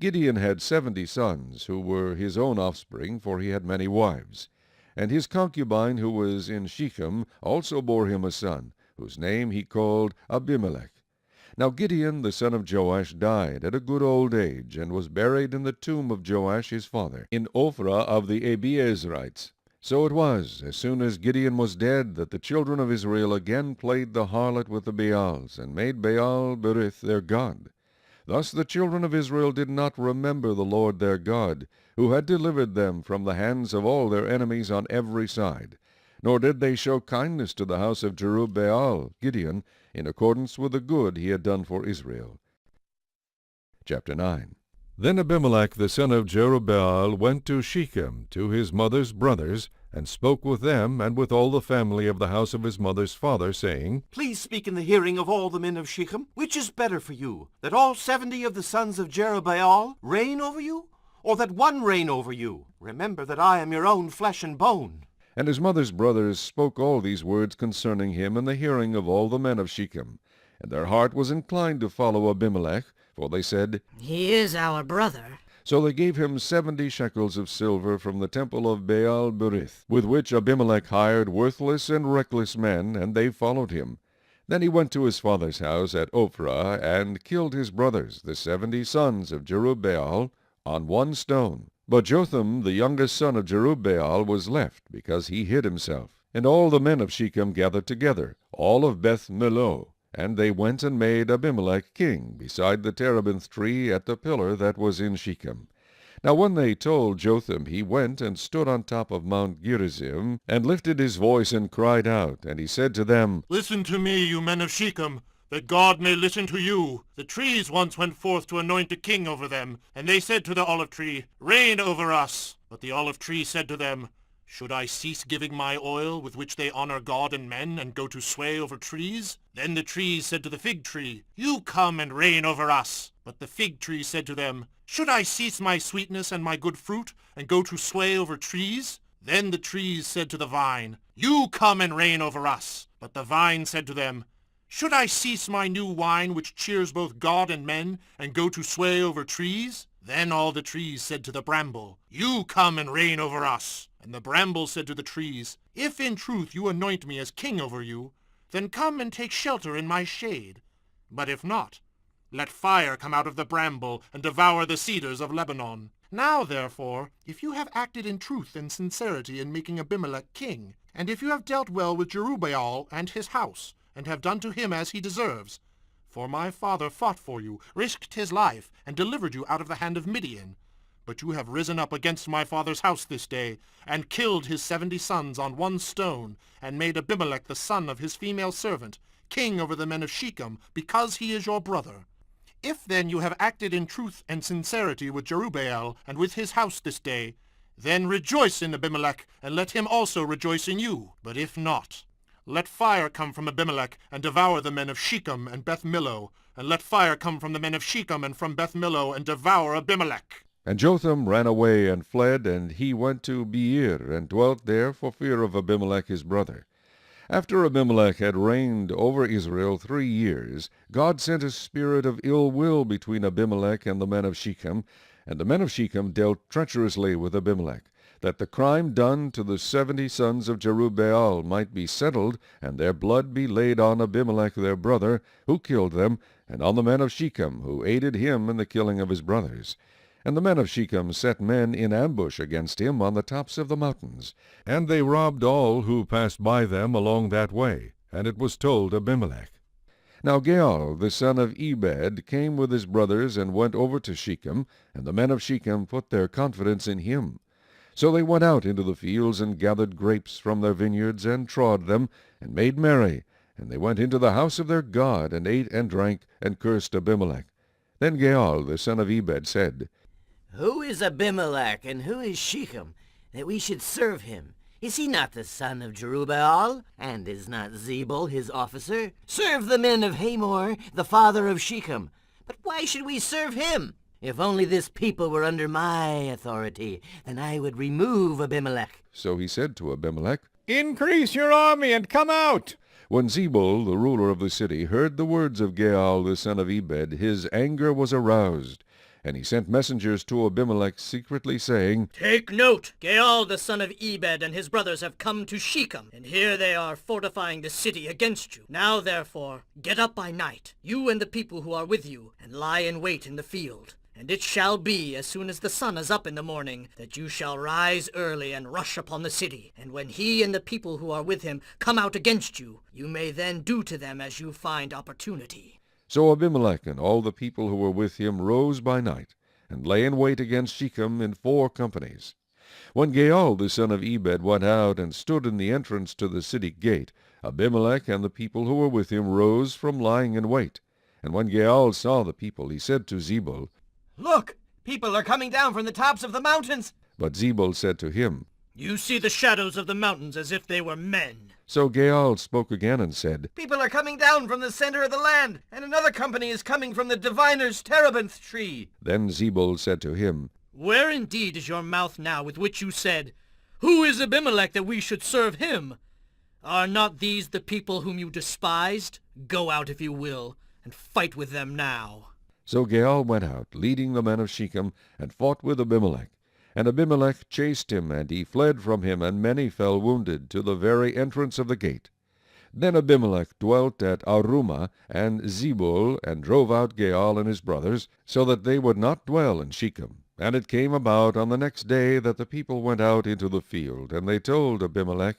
Gideon had 70 sons, who were his own offspring, for he had many wives. And his concubine, who was in Shechem, also bore him a son, whose name he called Abimelech. Now Gideon the son of Joash died at a good old age, and was buried in the tomb of Joash his father, in Ophrah of the Abiezrites. So it was, as soon as Gideon was dead, that the children of Israel again played the harlot with the Baals, and made Baal Berith their god. Thus the children of Israel did not remember the Lord their God, who had delivered them from the hands of all their enemies on every side. Nor did they show kindness to the house of Jerubbaal, Gideon, in accordance with the good he had done for Israel. Chapter 9. Then Abimelech the son of Jerubbaal went to Shechem, to his mother's brothers, and spoke with them and with all the family of the house of his mother's father, saying, Please speak in the hearing of all the men of Shechem. Which is better for you, that all 70 of the sons of Jerubbaal reign over you, or that one reign over you? Remember that I am your own flesh and bone. And his mother's brothers spoke all these words concerning him in the hearing of all the men of Shechem. And their heart was inclined to follow Abimelech, for they said, He is our brother. So they gave him 70 shekels of silver from the temple of Baal Berith, with which Abimelech hired worthless and reckless men, and they followed him. Then he went to his father's house at Ophrah, and killed his brothers, the 70 sons of Jerubbaal, on one stone. But Jotham, the youngest son of Jerubbaal, was left, because he hid himself. And all the men of Shechem gathered together, all of Beth Millo, and they went and made Abimelech king beside the terebinth tree at the pillar that was in Shechem. Now when they told Jotham, he went and stood on top of Mount Gerizim, and lifted his voice and cried out, and he said to them, Listen to me, you men of Shechem, that God may listen to you. The trees once went forth to anoint a king over them, and they said to the olive tree, Reign over us. But the olive tree said to them, Should I cease giving my oil with which they honor God and men, and go to sway over trees? Then the trees said to the fig tree, You come and reign over us. But the fig tree said to them, Should I cease my sweetness and my good fruit, and go to sway over trees? Then the trees said to the vine, You come and reign over us. But the vine said to them, Should I cease my new wine, which cheers both God and men, and go to sway over trees? Then all the trees said to the bramble, You come and reign over us. And the bramble said to the trees, If in truth you anoint me as king over you, then come and take shelter in my shade. But if not, let fire come out of the bramble and devour the cedars of Lebanon. Now, therefore, if you have acted in truth and sincerity in making Abimelech king, and if you have dealt well with Jerubbaal and his house, and have done to him as he deserves, for my father fought for you, risked his life, and delivered you out of the hand of Midian. But you have risen up against my father's house this day, and killed his 70 sons on one stone, and made Abimelech the son of his female servant, king over the men of Shechem, because he is your brother. If then you have acted in truth and sincerity with Jerubbaal and with his house this day, then rejoice in Abimelech, and let him also rejoice in you. But if not, let fire come from Abimelech, and devour the men of Shechem and Beth Millo, and let fire come from the men of Shechem and from Beth Millo, and devour Abimelech. And Jotham ran away and fled, and he went to Beer, and dwelt there for fear of Abimelech his brother. After Abimelech had reigned over Israel 3 years, God sent a spirit of ill will between Abimelech and the men of Shechem, and the men of Shechem dealt treacherously with Abimelech, that the crime done to the 70 sons of Jerubbaal might be settled, and their blood be laid on Abimelech their brother, who killed them, and on the men of Shechem, who aided him in the killing of his brothers. And the men of Shechem set men in ambush against him on the tops of the mountains, and they robbed all who passed by them along that way. And it was told Abimelech. Now Gaal the son of Ebed came with his brothers, and went over to Shechem, and the men of Shechem put their confidence in him. So they went out into the fields, and gathered grapes from their vineyards, and trod them, and made merry. And they went into the house of their God, and ate and drank, and cursed Abimelech. Then Gaal the son of Ebed said, Who is Abimelech, and who is Shechem, that we should serve him? Is he not the son of Jerubbaal? And is not Zebul his officer? Serve the men of Hamor, the father of Shechem. But why should we serve him? If only this people were under my authority, then I would remove Abimelech. So he said to Abimelech, Increase your army and come out. When Zebul, the ruler of the city, heard the words of Gaal the son of Ebed, his anger was aroused. And he sent messengers to Abimelech secretly, saying, Take note, Gaal the son of Ebed and his brothers have come to Shechem, and here they are fortifying the city against you. Now therefore, get up by night, you and the people who are with you, and lie in wait in the field. And it shall be, as soon as the sun is up in the morning, that you shall rise early and rush upon the city. And when he and the people who are with him come out against you, you may then do to them as you find opportunity. So Abimelech and all the people who were with him rose by night, and lay in wait against Shechem in 4 companies. When Gaal the son of Ebed went out and stood in the entrance to the city gate, Abimelech and the people who were with him rose from lying in wait. And when Gaal saw the people, he said to Zebul, Look, people are coming down from the tops of the mountains. But Zebul said to him, You see the shadows of the mountains as if they were men. So Gaal spoke again and said, People are coming down from the center of the land, and another company is coming from the diviner's terebinth tree. Then Zebul said to him, Where indeed is your mouth now with which you said, Who is Abimelech that we should serve him? Are not these the people whom you despised? Go out if you will, and fight with them now. So Gaal went out, leading the men of Shechem, and fought with Abimelech. And Abimelech chased him, and he fled from him, and many fell wounded to the very entrance of the gate. Then Abimelech dwelt at Arumah and Zebul, and drove out Gaal and his brothers, so that they would not dwell in Shechem. And it came about on the next day that the people went out into the field, and they told Abimelech.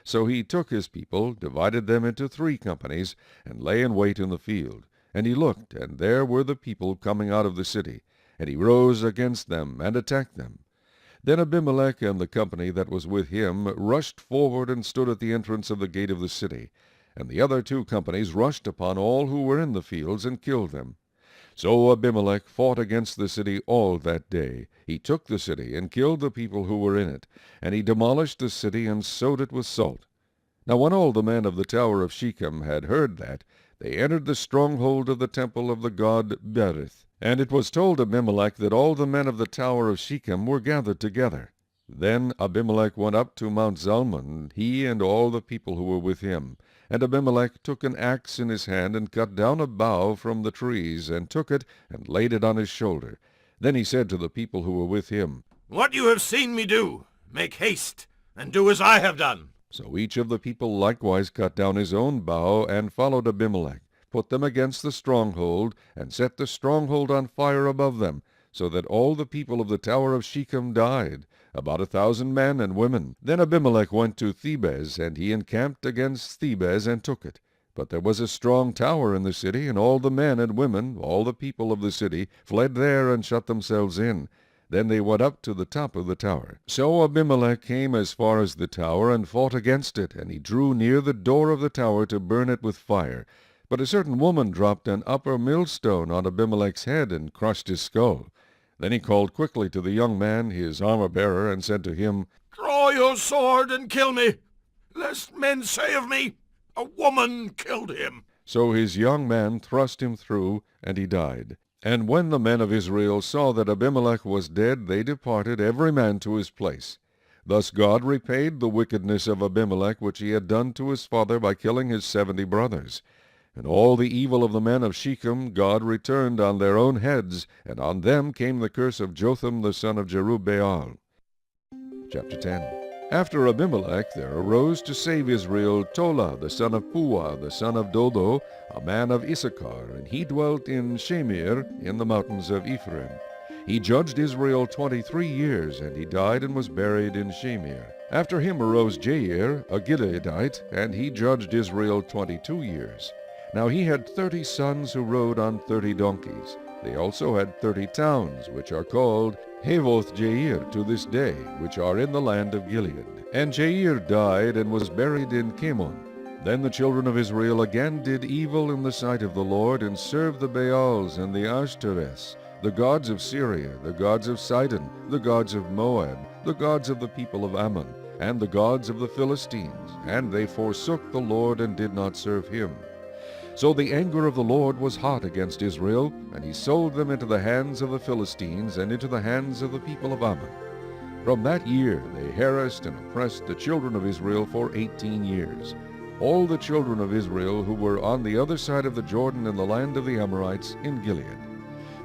So he took his people, divided them into 3 companies, and lay in wait in the field. And he looked, and there were the people coming out of the city. And he rose against them, and attacked them. Then Abimelech and the company that was with him rushed forward and stood at the entrance of the gate of the city. And the other 2 companies rushed upon all who were in the fields, and killed them. So Abimelech fought against the city all that day. He took the city, and killed the people who were in it. And he demolished the city, and sowed it with salt. Now when all the men of the tower of Shechem had heard that, they entered the stronghold of the temple of the god Berith. And it was told Abimelech that all the men of the tower of Shechem were gathered together. Then Abimelech went up to Mount Zalmon, he and all the people who were with him. And Abimelech took an axe in his hand, and cut down a bough from the trees, and took it, and laid it on his shoulder. Then he said to the people who were with him, What you have seen me do, make haste, and do as I have done. So each of the people likewise cut down his own bough, and followed Abimelech, put them against the stronghold, and set the stronghold on fire above them, so that all the people of the tower of Shechem died, about 1,000 men and women. Then Abimelech went to Thebez, and he encamped against Thebez, and took it. But there was a strong tower in the city, and all the men and women, all the people of the city, fled there and shut themselves in. Then they went up to the top of the tower. So Abimelech came as far as the tower, and fought against it, and he drew near the door of the tower to burn it with fire. But a certain woman dropped an upper millstone on Abimelech's head, and crushed his skull. Then he called quickly to the young man, his armor-bearer, and said to him, Draw your sword and kill me, lest men say of me, A woman killed him. So his young man thrust him through, and he died. And when the men of Israel saw that Abimelech was dead, they departed, every man to his place. Thus God repaid the wickedness of Abimelech, which he had done to his father by killing his 70 brothers. And all the evil of the men of Shechem God returned on their own heads, and on them came the curse of Jotham the son of Jerubbaal. Chapter 10. After Abimelech there arose to save Israel Tola the son of Puah the son of Dodo, a man of Issachar, and he dwelt in Shamir in the mountains of Ephraim. He judged Israel 23 years, and he died and was buried in Shamir. After him arose Jair, a Gileadite, and he judged Israel 22 years. Now he had 30 sons who rode on 30 donkeys. They also had 30 towns, which are called Havoth Jair to this day, which are in the land of Gilead. And Jair died and was buried in Chemon. Then the children of Israel again did evil in the sight of the Lord, and served the Baals and the Ashtoreths, the gods of Syria, the gods of Sidon, the gods of Moab, the gods of the people of Ammon, and the gods of the Philistines. And they forsook the Lord, and did not serve him. So the anger of the Lord was hot against Israel, and he sold them into the hands of the Philistines, and into the hands of the people of Ammon. From that year they harassed and oppressed the children of Israel for 18 years. All the children of Israel who were on the other side of the Jordan in the land of the Amorites in Gilead.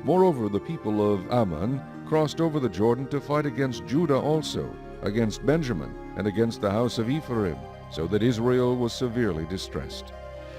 Moreover, the people of Ammon crossed over the Jordan to fight against Judah also, against Benjamin, and against the house of Ephraim, so that Israel was severely distressed.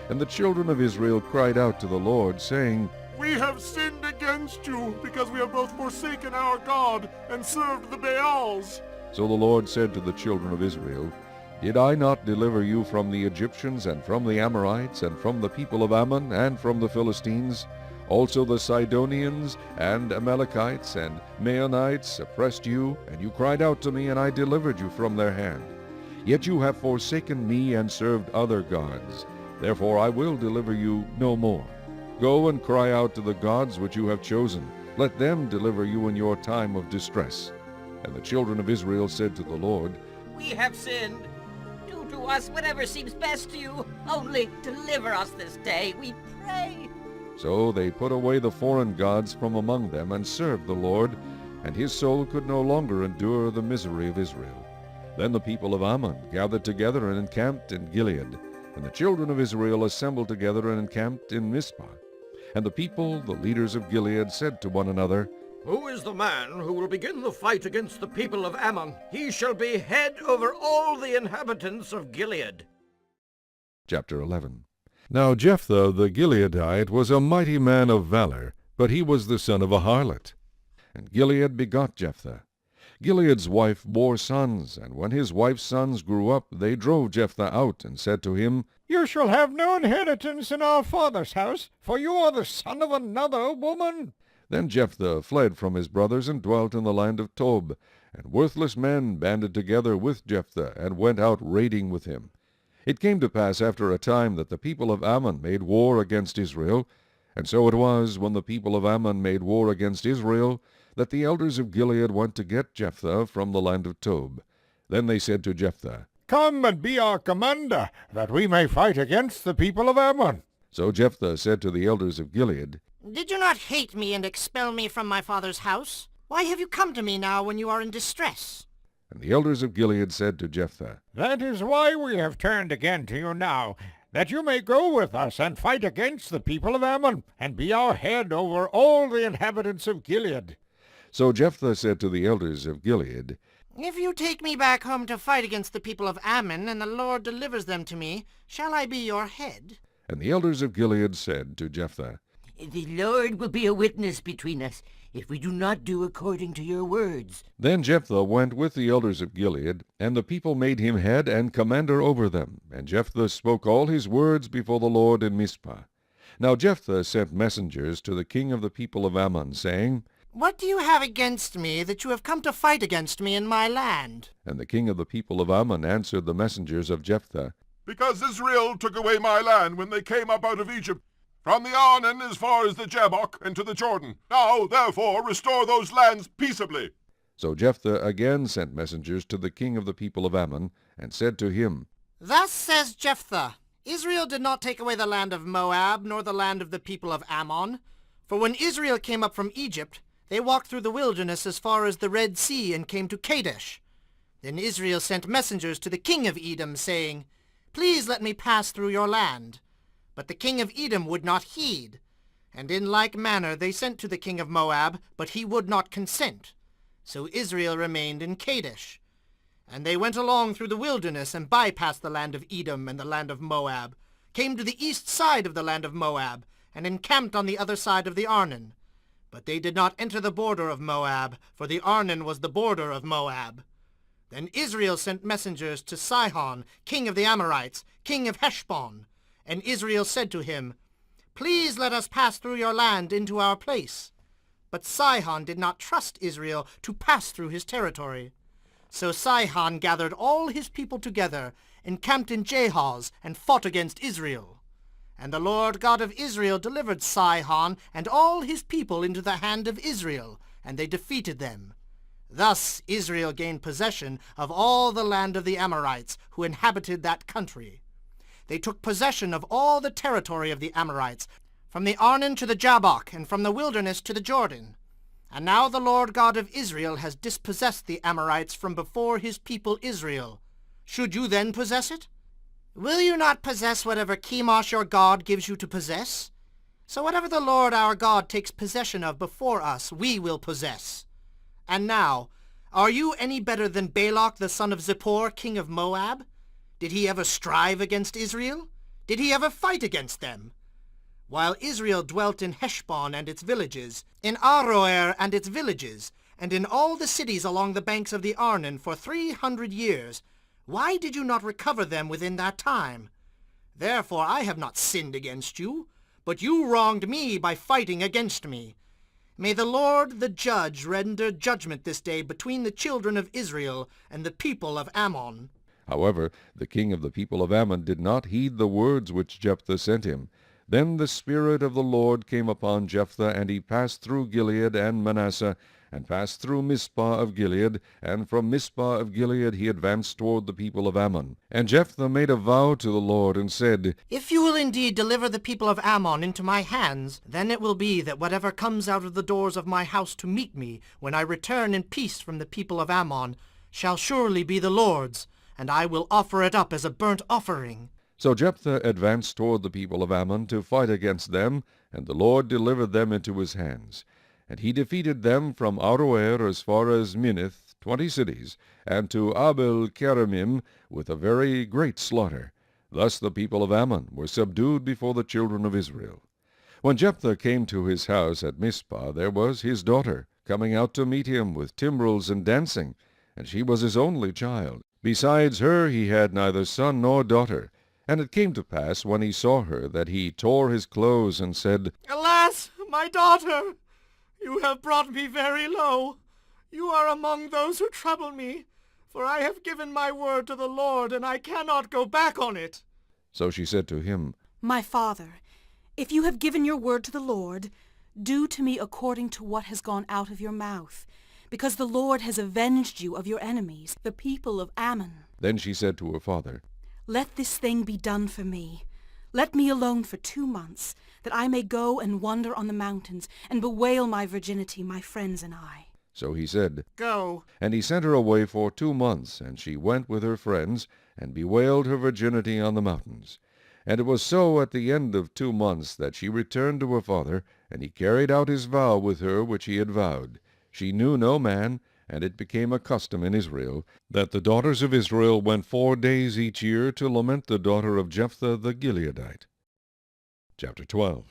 And the children of Israel cried out to the Lord, saying, We have sinned against you, because we have both forsaken our God and served the Baals. So the Lord said to the children of Israel, Did I not deliver you from the Egyptians, and from the Amorites, and from the people of Ammon, and from the Philistines? Also the Sidonians, and Amalekites, and Maonites oppressed you, and you cried out to me, and I delivered you from their hand. Yet you have forsaken me, and served other gods. Therefore I will deliver you no more. Go and cry out to the gods which you have chosen. Let them deliver you in your time of distress. And the children of Israel said to the Lord, We have sinned. Do to us whatever seems best to you. Only deliver us this day, we pray. So they put away the foreign gods from among them, and served the Lord, and his soul could no longer endure the misery of Israel. Then the people of Ammon gathered together and encamped in Gilead. And the children of Israel assembled together and encamped in Mizpah. And the people, the leaders of Gilead, said to one another, Who is the man who will begin the fight against the people of Ammon? He shall be head over all the inhabitants of Gilead. Chapter 11. Now Jephthah the Gileadite was a mighty man of valor, but he was the son of a harlot. And Gilead begot Jephthah. Gilead's wife bore sons, and when his wife's sons grew up, they drove Jephthah out, and said to him, You shall have no inheritance in our father's house, for you are the son of another woman. Then Jephthah fled from his brothers and dwelt in the land of Tob, and worthless men banded together with Jephthah, and went out raiding with him. It came to pass after a time that the people of Ammon made war against Israel, and so it was, when the people of Ammon made war against Israel, that the elders of Gilead went to get Jephthah from the land of Tob. Then they said to Jephthah, Come and be our commander, that we may fight against the people of Ammon. So Jephthah said to the elders of Gilead, Did you not hate me and expel me from my father's house? Why have you come to me now when you are in distress? And the elders of Gilead said to Jephthah, That is why we have turned again to you now, that you may go with us and fight against the people of Ammon, and be our head over all the inhabitants of Gilead. So Jephthah said to the elders of Gilead, If you take me back home to fight against the people of Ammon, and the Lord delivers them to me, shall I be your head? And the elders of Gilead said to Jephthah, The Lord will be a witness between us if we do not do according to your words. Then Jephthah went with the elders of Gilead, and the people made him head and commander over them. And Jephthah spoke all his words before the Lord in Mizpah. Now Jephthah sent messengers to the king of the people of Ammon, saying, What do you have against me, that you have come to fight against me in my land? And the king of the people of Ammon answered the messengers of Jephthah, Because Israel took away my land when they came up out of Egypt, from the Arnon as far as the Jabbok and to the Jordan. Now, therefore, restore those lands peaceably. So Jephthah again sent messengers to the king of the people of Ammon, and said to him, Thus says Jephthah, Israel did not take away the land of Moab, nor the land of the people of Ammon. For when Israel came up from Egypt, they walked through the wilderness as far as the Red Sea, and came to Kadesh. Then Israel sent messengers to the king of Edom, saying, Please let me pass through your land. But the king of Edom would not heed. And in like manner they sent to the king of Moab, but he would not consent. So Israel remained in Kadesh. And they went along through the wilderness, and bypassed the land of Edom and the land of Moab, came to the east side of the land of Moab, and encamped on the other side of the Arnon. But they did not enter the border of Moab, for the Arnon was the border of Moab. Then Israel sent messengers to Sihon, king of the Amorites, king of Heshbon. And Israel said to him, Please let us pass through your land into our place. But Sihon did not trust Israel to pass through his territory. So Sihon gathered all his people together, encamped in Jahaz, and fought against Israel. And the Lord God of Israel delivered Sihon and all his people into the hand of Israel, and they defeated them. Thus Israel gained possession of all the land of the Amorites who inhabited that country. They took possession of all the territory of the Amorites, from the Arnon to the Jabbok, and from the wilderness to the Jordan. And now the Lord God of Israel has dispossessed the Amorites from before his people Israel. Should you then possess it? Will you not possess whatever Chemosh your God gives you to possess? So whatever the Lord our God takes possession of before us, we will possess. And now, are you any better than Balak the son of Zippor, king of Moab? Did he ever strive against Israel? Did he ever fight against them? While Israel dwelt in Heshbon and its villages, in Aroer and its villages, and in all the cities along the banks of the Arnon for 300 years, why did you not recover them within that time? Therefore I have not sinned against you, but you wronged me by fighting against me. May the Lord the judge render judgment this day between the children of Israel and the people of Ammon. However, the king of the people of Ammon did not heed the words which Jephthah sent him. Then the Spirit of the Lord came upon Jephthah, and he passed through Gilead and Manasseh, and passed through Mizpah of Gilead, and from Mizpah of Gilead he advanced toward the people of Ammon. And Jephthah made a vow to the Lord, and said, If you will indeed deliver the people of Ammon into my hands, then it will be that whatever comes out of the doors of my house to meet me, when I return in peace from the people of Ammon, shall surely be the Lord's, and I will offer it up as a burnt offering. So Jephthah advanced toward the people of Ammon to fight against them, and the Lord delivered them into his hands. And he defeated them from Aroer as far as Minnith, 20 cities, and to Abel-keramim with a very great slaughter. Thus the people of Ammon were subdued before the children of Israel. When Jephthah came to his house at Mizpah, there was his daughter, coming out to meet him with timbrels and dancing, and she was his only child. Besides her he had neither son nor daughter. And it came to pass, when he saw her, that he tore his clothes, and said, Alas, my daughter! You have brought me very low. You are among those who trouble me, for I have given my word to the Lord, and I cannot go back on it. So she said to him, My father, if you have given your word to the Lord, do to me according to what has gone out of your mouth, because the Lord has avenged you of your enemies, the people of Ammon. Then she said to her father, Let this thing be done for me. Let me alone for 2 months, that I may go and wander on the mountains, and bewail my virginity, my friends and I. So he said, Go. And he sent her away for 2 months, and she went with her friends, and bewailed her virginity on the mountains. And it was so at the end of 2 months that she returned to her father, and he carried out his vow with her which he had vowed. She knew no man, and it became a custom in Israel, that the daughters of Israel went 4 days each year to lament the daughter of Jephthah the Gileadite. Chapter 12.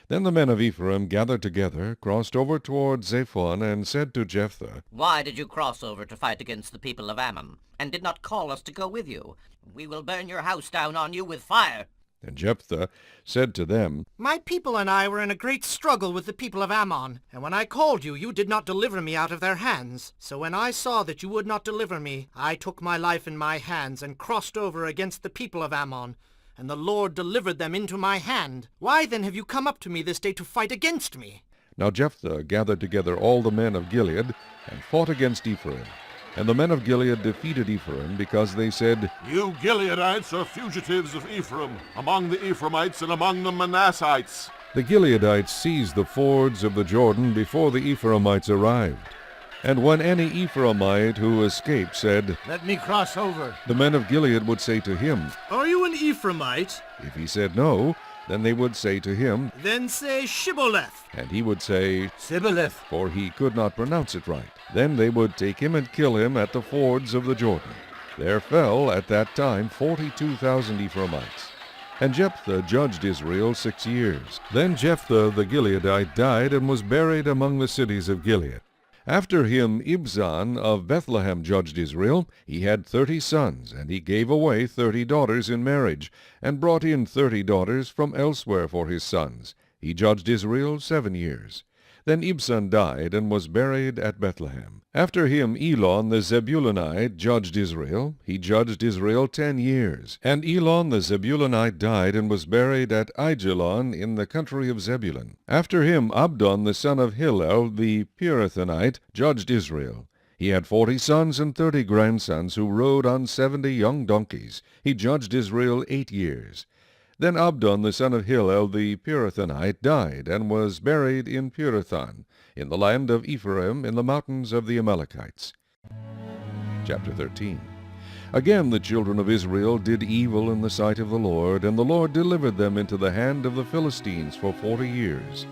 Then the men of Ephraim gathered together, crossed over toward Zaphon, and said to Jephthah, Why did you cross over to fight against the people of Ammon, and did not call us to go with you? We will burn your house down on you with fire. And Jephthah said to them, My people and I were in a great struggle with the people of Ammon, and when I called you, you did not deliver me out of their hands. So when I saw that you would not deliver me, I took my life in my hands and crossed over against the people of Ammon, and the Lord delivered them into my hand. Why then have you come up to me this day to fight against me? Now Jephthah gathered together all the men of Gilead, and fought against Ephraim. And the men of Gilead defeated Ephraim, because they said, You Gileadites are fugitives of Ephraim, among the Ephraimites and among the Manassites. The Gileadites seized the fords of the Jordan before the Ephraimites arrived. And when any Ephraimite who escaped said, Let me cross over. the men of Gilead would say to him, Are you an Ephraimite? If he said no, then they would say to him, Then say Shibboleth. and he would say, Sibboleth. for he could not pronounce it right. Then they would take him and kill him at the fords of the Jordan. There fell at that time 42,000 Ephraimites. And Jephthah judged Israel 6 years. Then Jephthah the Gileadite died, and was buried among the cities of Gilead. After him Ibzan of Bethlehem judged Israel. He had 30 sons, and he gave away 30 daughters in marriage, and brought in 30 daughters from elsewhere for his sons. He judged Israel 7 years. Then Ibzan died, and was buried at Bethlehem. After him Elon the Zebulunite judged Israel. He judged Israel 10 years. And Elon the Zebulunite died, and was buried at Aijalon in the country of Zebulun. After him Abdon the son of Hillel the Pirathonite judged Israel. He had 40 sons and 30 grandsons, who rode on 70 young donkeys. He judged Israel 8 years. Then Abdon the son of Hillel the Pirathonite died, and was buried in Pirathon, in the land of Ephraim, in the mountains of the Amalekites. Chapter 13. Again the children of Israel did evil in the sight of the Lord, and the Lord delivered them into the hand of the Philistines for 40 years.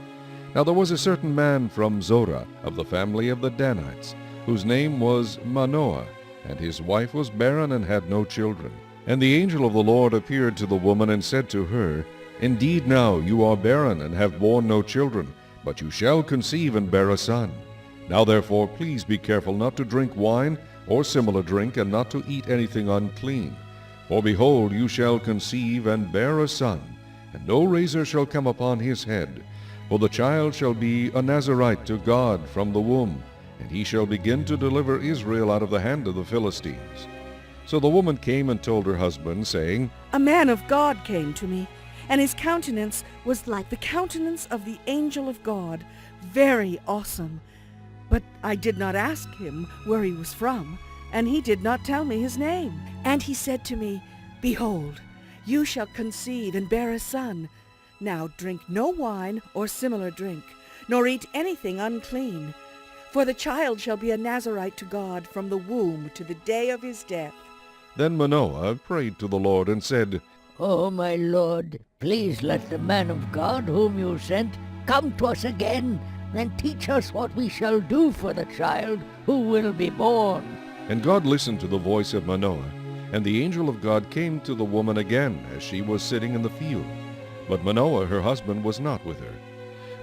Now there was a certain man from Zorah, of the family of the Danites, whose name was Manoah, and his wife was barren and had no children. And the angel of the Lord appeared to the woman, and said to her, Indeed now you are barren, and have borne no children, but you shall conceive and bear a son. Now therefore please be careful not to drink wine, or similar drink, and not to eat anything unclean. For behold, you shall conceive and bear a son, and no razor shall come upon his head. For the child shall be a Nazarite to God from the womb, and he shall begin to deliver Israel out of the hand of the Philistines. So the woman came and told her husband, saying, A man of God came to me, and his countenance was like the countenance of the angel of God, very awesome. But I did not ask him where he was from, and he did not tell me his name. And he said to me, Behold, you shall conceive and bear a son. Now drink no wine or similar drink, nor eat anything unclean. For the child shall be a Nazarite to God from the womb to the day of his death. Then Manoah prayed to the Lord, and said, O my Lord, please let the man of God whom you sent come to us again, and teach us what we shall do for the child who will be born. And God listened to the voice of Manoah, and the angel of God came to the woman again, as she was sitting in the field. But Manoah her husband was not with her.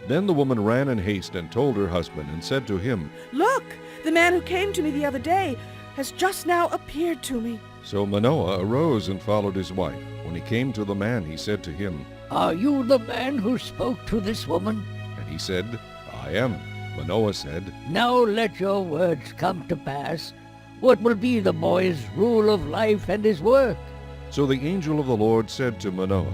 Then the woman ran in haste and told her husband and said to him, Look, the man who came to me the other day has just now appeared to me. So Manoah arose and followed his wife. When he came to the man, he said to him, Are you the man who spoke to this woman? And he said, I am. Manoah said, Now let your words come to pass. What will be the boy's rule of life and his work? So the angel of the Lord said to Manoah,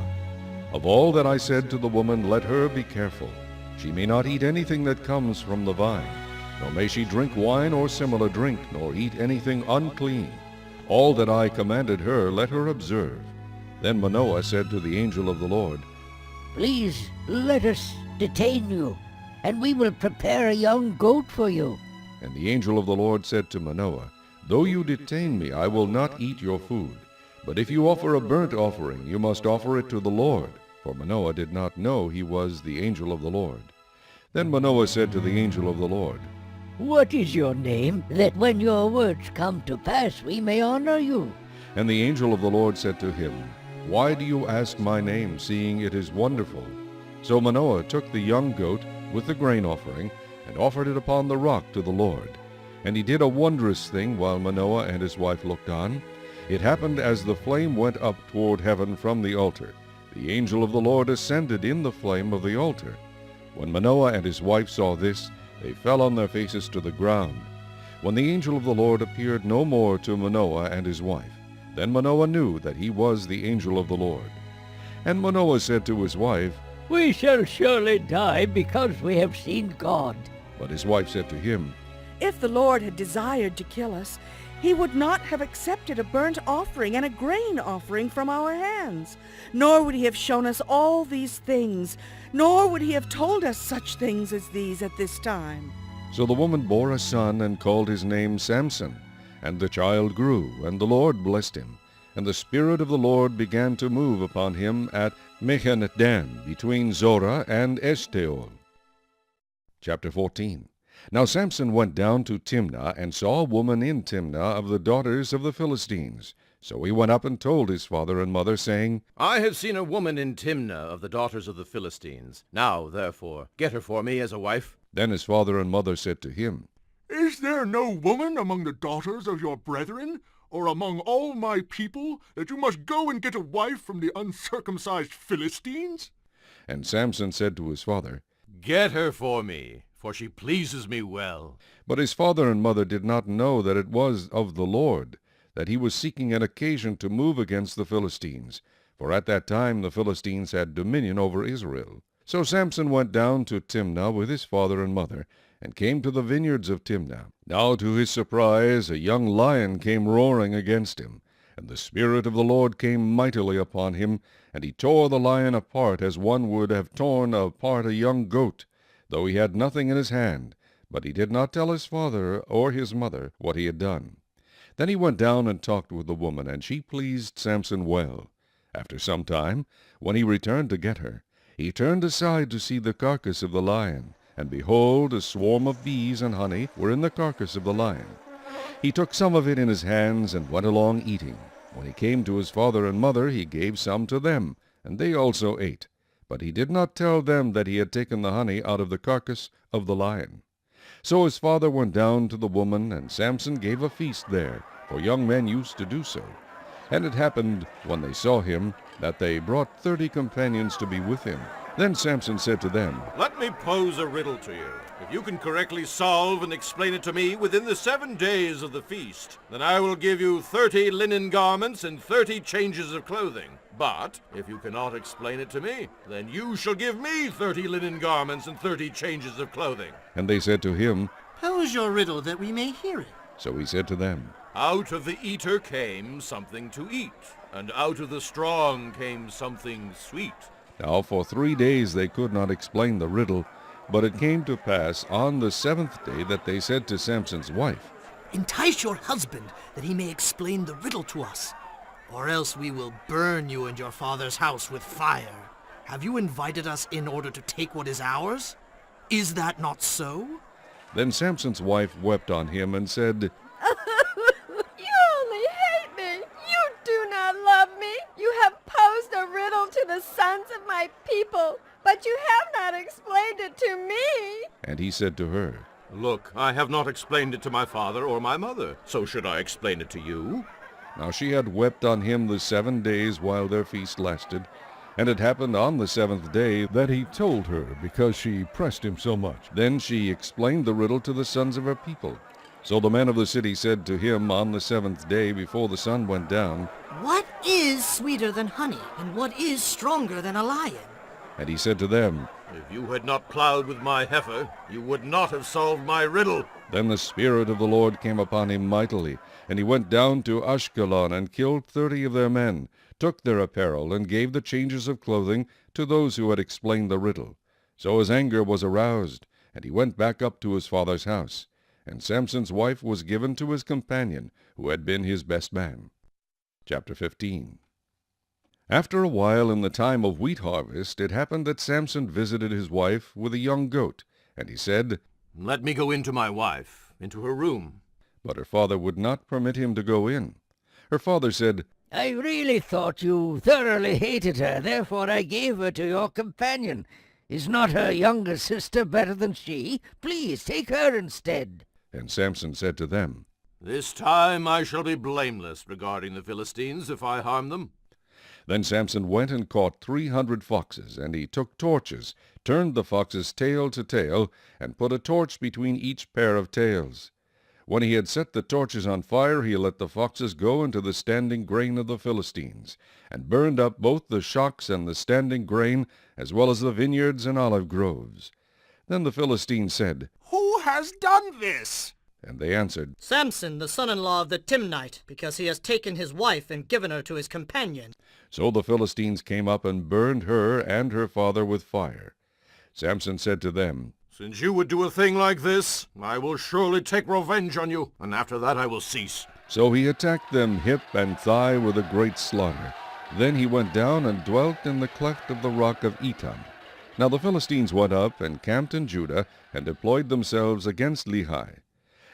Of all that I said to the woman, let her be careful. She may not eat anything that comes from the vine, nor may she drink wine or similar drink, nor eat anything unclean. All that I commanded her, let her observe. Then Manoah said to the angel of the Lord, Please let us detain you, and we will prepare a young goat for you. And the angel of the Lord said to Manoah, Though you detain me, I will not eat your food. But if you offer a burnt offering, you must offer it to the Lord. For Manoah did not know he was the angel of the Lord. Then Manoah said to the angel of the Lord, What is your name, that when your words come to pass we may honor you? And the angel of the Lord said to him, Why do you ask my name, seeing it is wonderful? So Manoah took the young goat with the grain offering, and offered it upon the rock to the Lord. And he did a wondrous thing while Manoah and his wife looked on. It happened as the flame went up toward heaven from the altar. The angel of the Lord ascended in the flame of the altar. When Manoah and his wife saw this, they fell on their faces to the ground. When the angel of the Lord appeared no more to Manoah and his wife, then Manoah knew that he was the angel of the Lord. And Manoah said to his wife, We shall surely die because we have seen God. But his wife said to him, If the Lord had desired to kill us, he would not have accepted a burnt offering and a grain offering from our hands. Nor would he have shown us all these things, nor would he have told us such things as these at this time. So the woman bore a son and called his name Samson. And the child grew, and the Lord blessed him. And the Spirit of the Lord began to move upon him at Mahaneh-dan, between Zorah and Eshtaol. Chapter 14. Now Samson went down to Timnah, and saw a woman in Timnah of the daughters of the Philistines. So he went up and told his father and mother, saying, I have seen a woman in Timnah of the daughters of the Philistines. Now, therefore, get her for me as a wife. Then his father and mother said to him, Is there no woman among the daughters of your brethren, or among all my people, that you must go and get a wife from the uncircumcised Philistines? And Samson said to his father, Get her for me, for she pleases me well. But his father and mother did not know that it was of the Lord, that he was seeking an occasion to move against the Philistines. For at that time the Philistines had dominion over Israel. So Samson went down to Timnah with his father and mother, and came to the vineyards of Timnah. Now to his surprise a young lion came roaring against him. And the Spirit of the Lord came mightily upon him, and he tore the lion apart as one would have torn apart a young goat, though he had nothing in his hand. But he did not tell his father or his mother what he had done. Then he went down and talked with the woman, and she pleased Samson well. After some time, when he returned to get her, he turned aside to see the carcass of the lion, and behold, a swarm of bees and honey were in the carcass of the lion. He took some of it in his hands, and went along eating. When he came to his father and mother, he gave some to them, and they also ate. But he did not tell them that he had taken the honey out of the carcass of the lion. So his father went down to the woman, and Samson gave a feast there, for young men used to do so. And it happened, when they saw him, that they brought 30 companions to be with him. Then Samson said to them, Let me pose a riddle to you. If you can correctly solve and explain it to me within the 7 days of the feast, then I will give you 30 linen garments and 30 changes of clothing. But if you cannot explain it to me, then you shall give me 30 linen garments and 30 changes of clothing. And they said to him, Pose your riddle that we may hear it. So he said to them, Out of the eater came something to eat, and out of the strong came something sweet. Now for 3 days they could not explain the riddle, but it came to pass on the 7th day that they said to Samson's wife, Entice your husband, that he may explain the riddle to us, or else we will burn you and your father's house with fire. Have you invited us in order to take what is ours? Is that not so? Then Samson's wife wept on him and said, You only hate me. You do not love me. You have posed a riddle to the sons of my people, but you have not not explained it to me. And he said to her, Look, I have not explained it to my father or my mother, so should I explain it to you? Now she had wept on him the 7 days while their feast lasted. And it happened on the 7th day that he told her, because she pressed him so much. Then she explained the riddle to the sons of her people. So the men of the city said to him on the 7th day before the sun went down, What is sweeter than honey, and what is stronger than a lion? And he said to them, If you had not plowed with my heifer, you would not have solved my riddle. Then the Spirit of the Lord came upon him mightily, and he went down to Ashkelon and killed 30 of their men, took their apparel, and gave the changes of clothing to those who had explained the riddle. So his anger was aroused, and he went back up to his father's house. And Samson's wife was given to his companion, who had been his best man. Chapter 15. After a while, in the time of wheat harvest, it happened that Samson visited his wife with a young goat. And he said, Let me go in to my wife, into her room. But her father would not permit him to go in. Her father said, I really thought you thoroughly hated her, therefore I gave her to your companion. Is not her younger sister better than she? Please take her instead. And Samson said to them, This time I shall be blameless regarding the Philistines if I harm them. Then Samson went and caught 300 foxes, and he took torches, turned the foxes tail to tail, and put a torch between each pair of tails. When he had set the torches on fire, he let the foxes go into the standing grain of the Philistines, and burned up both the shocks and the standing grain, as well as the vineyards and olive groves. Then the Philistines said, Who has done this? And they answered, Samson, the son-in-law of the Timnite, because he has taken his wife and given her to his companion. So the Philistines came up and burned her and her father with fire. Samson said to them, Since you would do a thing like this, I will surely take revenge on you, and after that I will cease. So he attacked them hip and thigh with a great slaughter. Then he went down and dwelt in the cleft of the rock of Etam. Now the Philistines went up and camped in Judah, and deployed themselves against Lehi.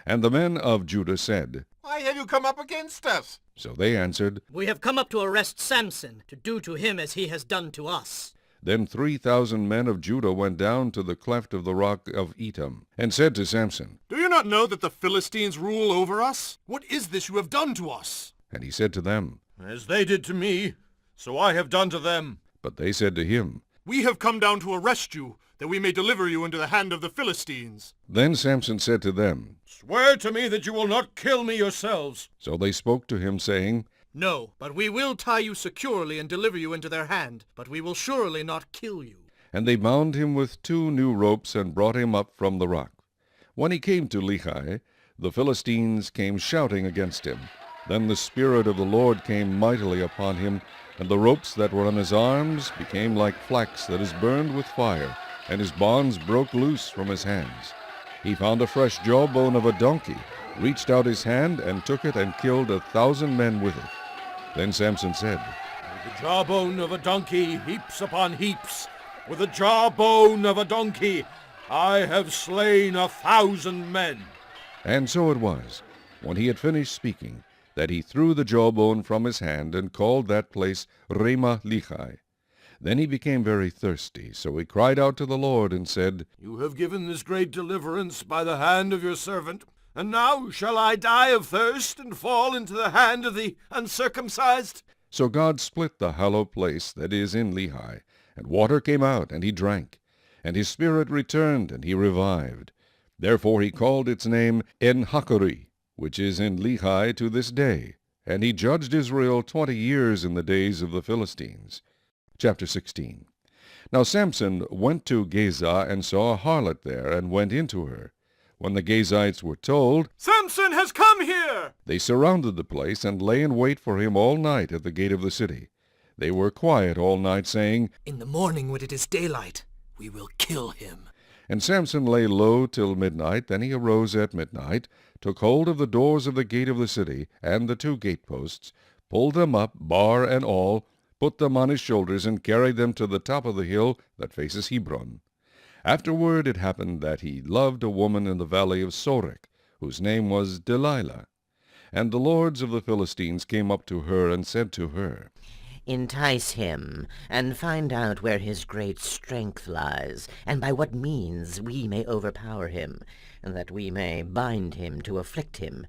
And the men of Judah said, Why have you come up against us? So they answered, We have come up to arrest Samson, to do to him as he has done to us. Then 3,000 men of Judah went down to the cleft of the rock of Etam, and said to Samson, Do you not know that the Philistines rule over us? What is this you have done to us? And he said to them, As they did to me, so I have done to them. But they said to him, We have come down to arrest you, that we may deliver you into the hand of the Philistines. Then Samson said to them, Swear to me that you will not kill me yourselves. So they spoke to him, saying, No, but we will tie you securely and deliver you into their hand, but we will surely not kill you. And they bound him with 2 new ropes, and brought him up from the rock. When he came to Lehi, the Philistines came shouting against him. Then the Spirit of the Lord came mightily upon him, and the ropes that were on his arms became like flax that is burned with fire, and his bonds broke loose from his hands. He found a fresh jawbone of a donkey, reached out his hand, and took it, and killed 1,000 men with it. Then Samson said, With the jawbone of a donkey, heaps upon heaps. With the jawbone of a donkey, I have slain 1,000 men. And so it was, when he had finished speaking, that he threw the jawbone from his hand, and called that place Ramah Lehi. Then he became very thirsty, so he cried out to the Lord, and said, You have given this great deliverance by the hand of your servant, and now shall I die of thirst and fall into the hand of the uncircumcised? So God split the hollow place that is in Lehi, and water came out, and he drank. And his spirit returned, and he revived. Therefore he called its name En-Hakkore, which is in Lehi to this day. And he judged Israel 20 years in the days of the Philistines. Chapter 16. Now Samson went to Gaza, and saw a harlot there, and went into her. When the Gazites were told, Samson has come here! they surrounded the place, and lay in wait for him all night at the gate of the city. They were quiet all night, saying, In the morning when it is daylight, we will kill him. And Samson lay low till midnight. Then he arose at midnight, took hold of the doors of the gate of the city, and the 2 gateposts, pulled them up, bar and all, put them on his shoulders, and carried them to the top of the hill that faces Hebron. Afterward it happened that he loved a woman in the valley of Sorek, whose name was Delilah. And the lords of the Philistines came up to her, and said to her, entice him, and find out where his great strength lies, and by what means we may overpower him, and that we may bind him to afflict him.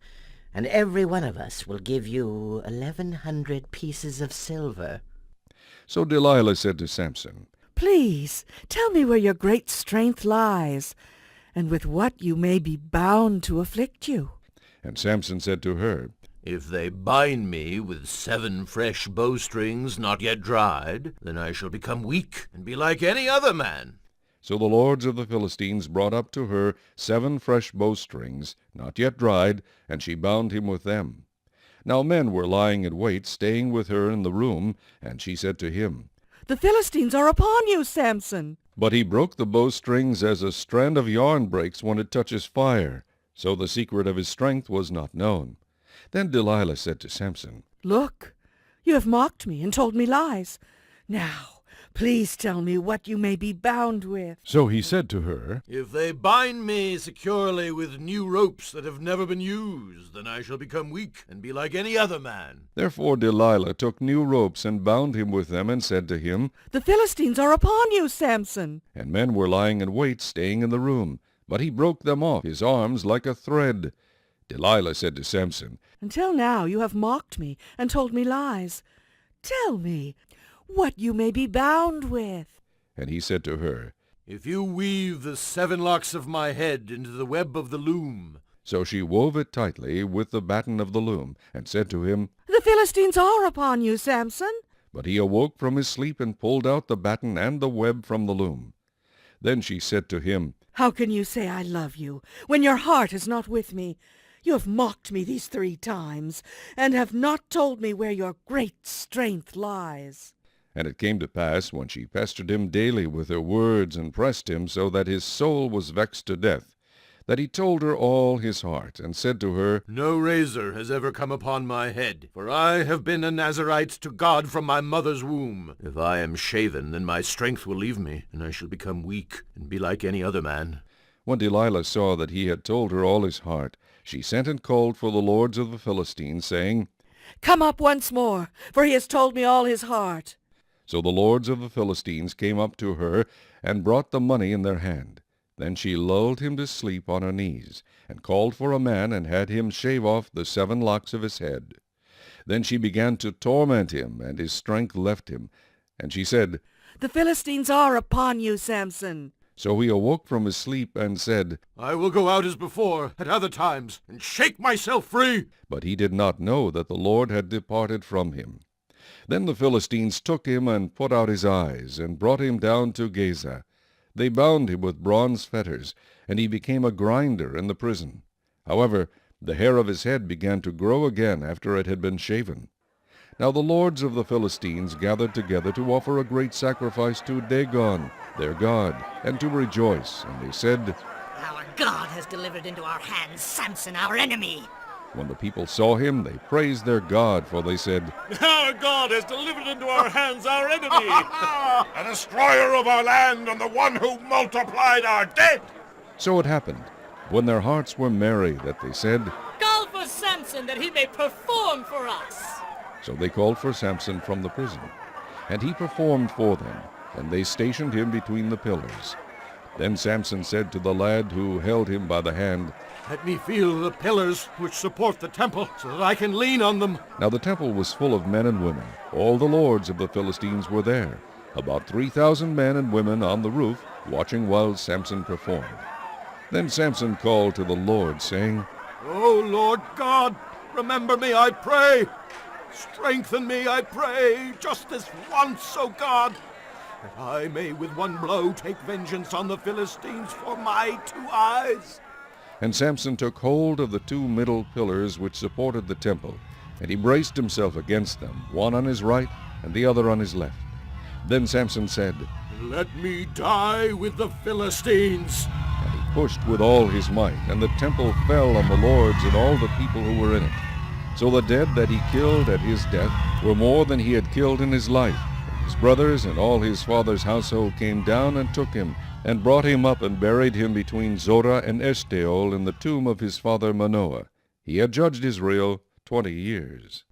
And every one of us will give you 1,100 pieces of silver." So Delilah said to Samson, "Please, tell me where your great strength lies, and with what you may be bound to afflict you." And Samson said to her, "If they bind me with 7 fresh bowstrings not yet dried, then I shall become weak and be like any other man." So the lords of the Philistines brought up to her 7 fresh bowstrings, not yet dried, and she bound him with them. Now men were lying in wait, staying with her in the room, and she said to him, "The Philistines are upon you, Samson." But he broke the bowstrings as a strand of yarn breaks when it touches fire. So the secret of his strength was not known. Then Delilah said to Samson, "Look, you have mocked me and told me lies. Now, please tell me what you may be bound with." So he said to her, "If they bind me securely with new ropes that have never been used, then I shall become weak and be like any other man." Therefore Delilah took new ropes and bound him with them, and said to him, "The Philistines are upon you, Samson." And men were lying in wait, staying in the room. But he broke them off his arms like a thread. Delilah said to Samson, "Until now you have mocked me and told me lies. Tell me what you may be bound with." And he said to her, "If you weave the 7 locks of my head into the web of the loom." So she wove it tightly with the batten of the loom, and said to him, "The Philistines are upon you, Samson." But he awoke from his sleep and pulled out the batten and the web from the loom. Then she said to him, "How can you say I love you when your heart is not with me? You have mocked me these 3 times, and have not told me where your great strength lies." And it came to pass, when she pestered him daily with her words, and pressed him so that his soul was vexed to death, that he told her all his heart, and said to her, "No razor has ever come upon my head, for I have been a Nazirite to God from my mother's womb. If I am shaven, then my strength will leave me, and I shall become weak and be like any other man." When Delilah saw that he had told her all his heart, she sent and called for the lords of the Philistines, saying, "Come up once more, for he has told me all his heart." So the lords of the Philistines came up to her, and brought the money in their hand. Then she lulled him to sleep on her knees, and called for a man, and had him shave off the 7 locks of his head. Then she began to torment him, and his strength left him. And she said, "The Philistines are upon you, Samson." So he awoke from his sleep, and said, "I will go out as before, at other times, and shake myself free." But he did not know that the Lord had departed from him. Then the Philistines took him, and put out his eyes, and brought him down to Gaza. They bound him with bronze fetters, and he became a grinder in the prison. However, the hair of his head began to grow again after it had been shaven. Now the lords of the Philistines gathered together to offer a great sacrifice to Dagon, their god, and to rejoice. And they said, "Our God has delivered into our hands Samson, our enemy." When the people saw him, they praised their God, for they said, "Our God has delivered into our hands our enemy." A destroyer of our land, and the one who multiplied our dead. So it happened, when their hearts were merry, that they said, "Call for Samson, that he may perform for us." So they called for Samson from the prison, and he performed for them, and they stationed him between the pillars. Then Samson said to the lad who held him by the hand, "Let me feel the pillars which support the temple, so that I can lean on them." Now the temple was full of men and women. All the lords of the Philistines were there, about 3,000 men and women on the roof, watching while Samson performed. Then Samson called to the Lord, saying, "O Lord God, remember me, I pray. Strengthen me, I pray, just this once, O God, that I may with one blow take vengeance on the Philistines for my 2 eyes." And Samson took hold of the 2 middle pillars which supported the temple, and he braced himself against them, one on his right and the other on his left. Then Samson said, "Let me die with the Philistines." And he pushed with all his might, and the temple fell on the lords and all the people who were in it. So the dead that he killed at his death were more than he had killed in his life. And his brothers and all his father's household came down and took him, and brought him up and buried him between Zorah and Eshtaol in the tomb of his father Manoah. He had judged Israel 20 years.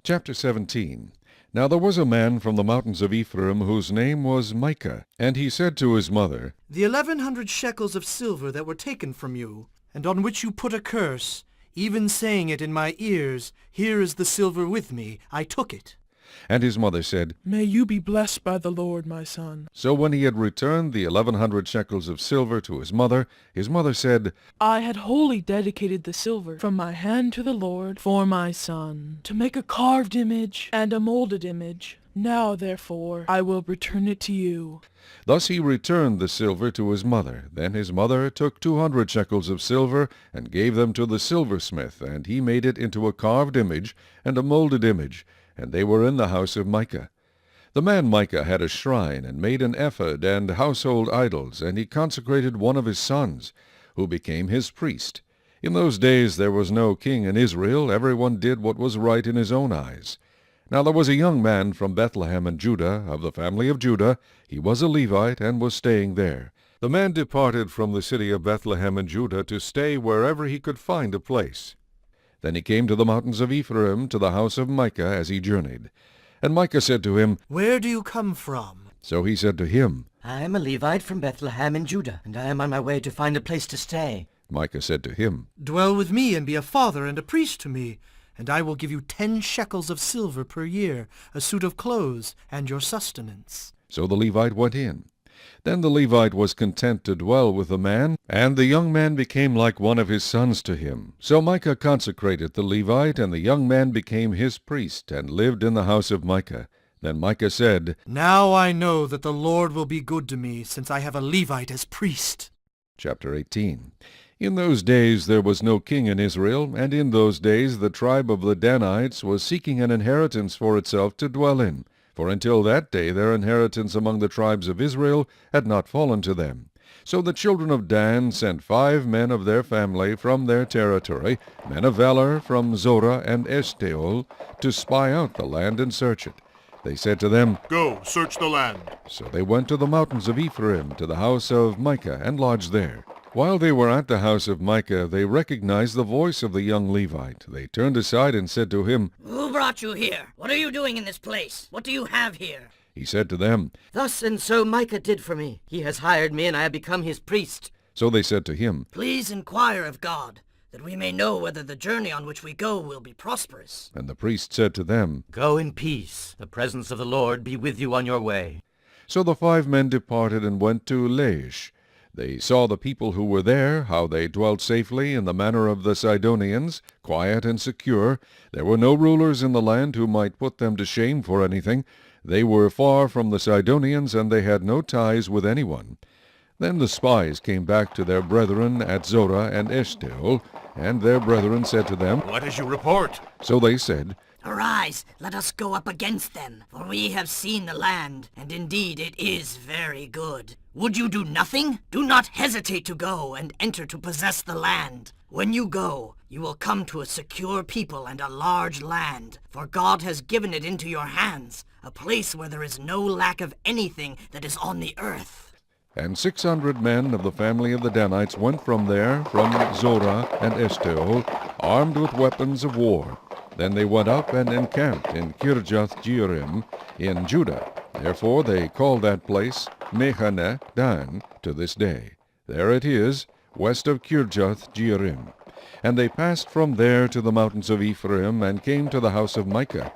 Chapter 17. Now there was a man from the mountains of Ephraim whose name was Micah, and he said to his mother, The 1,100 shekels of silver that were taken from you, and on which you put a curse, even saying it in my ears, Here is the silver with me, I took it. And his mother said, May you be blessed by the Lord, my son. So when he had returned the 1,100 shekels of silver to his mother said, I had wholly dedicated the silver from my hand to the Lord for my son, to make a carved image and a molded image. Now, therefore, I will return it to you. Thus he returned the silver to his mother. Then his mother took 200 shekels of silver, and gave them to the silversmith, and he made it into a carved image and a molded image, and they were in the house of Micah. The man Micah had a shrine, and made an ephod and household idols, and he consecrated one of his sons, who became his priest. In those days there was no king in Israel. Every one did what was right in his own eyes. Now there was a young man from Bethlehem in Judah, of the family of Judah. He was a Levite, and was staying there. The man departed from the city of Bethlehem in Judah to stay wherever he could find a place. Then he came to the mountains of Ephraim, to the house of Micah, as he journeyed. And Micah said to him, Where do you come from? So he said to him, I am a Levite from Bethlehem in Judah, and I am on my way to find a place to stay. Micah said to him, Dwell with me, and be a father and a priest to me, and I will give you 10 shekels of silver per year, a suit of clothes, and your sustenance. So the Levite went in. Then the Levite was content to dwell with the man, and the young man became like one of his sons to him. So Micah consecrated the Levite, and the young man became his priest, and lived in the house of Micah. Then Micah said, Now I know that the Lord will be good to me, since I have a Levite as priest. Chapter 18. In those days there was no king in Israel, and in those days the tribe of the Danites was seeking an inheritance for itself to dwell in. For until that day their inheritance among the tribes of Israel had not fallen to them. So the children of Dan sent 5 men of their family from their territory, men of valor from Zorah and Eshtaol, to spy out the land and search it. They said to them, Go, search the land. So they went to the mountains of Ephraim, to the house of Micah, and lodged there. While they were at the house of Micah, they recognized the voice of the young Levite. They turned aside and said to him, Who brought you here? What are you doing in this place? What do you have here? He said to them, Thus and so Micah did for me. He has hired me, and I have become his priest. So they said to him, Please inquire of God, that we may know whether the journey on which we go will be prosperous. And the priest said to them, Go in peace. The presence of the Lord be with you on your way. So the 5 men departed and went to Laish. They saw the people who were there, how they dwelt safely in the manner of the Sidonians, quiet and secure. There were no rulers in the land who might put them to shame for anything. They were far from the Sidonians, and they had no ties with anyone. Then the spies came back to their brethren at Zorah and Eshtaol, and their brethren said to them, What is your report? So they said, Arise, let us go up against them, for we have seen the land, and indeed it is very good. Would you do nothing? Do not hesitate to go and enter to possess the land. When you go, you will come to a secure people and a large land, for God has given it into your hands, a place where there is no lack of anything that is on the earth. And 600 men of the family of the Danites went from there, from Zorah and Eshtaol, armed with weapons of war. Then they went up and encamped in Kirjath-jearim in Judah. Therefore they call that place Mehaneh Dan to this day. There it is, west of Kirjath-jearim. And they passed from there to the mountains of Ephraim, and came to the house of Micah.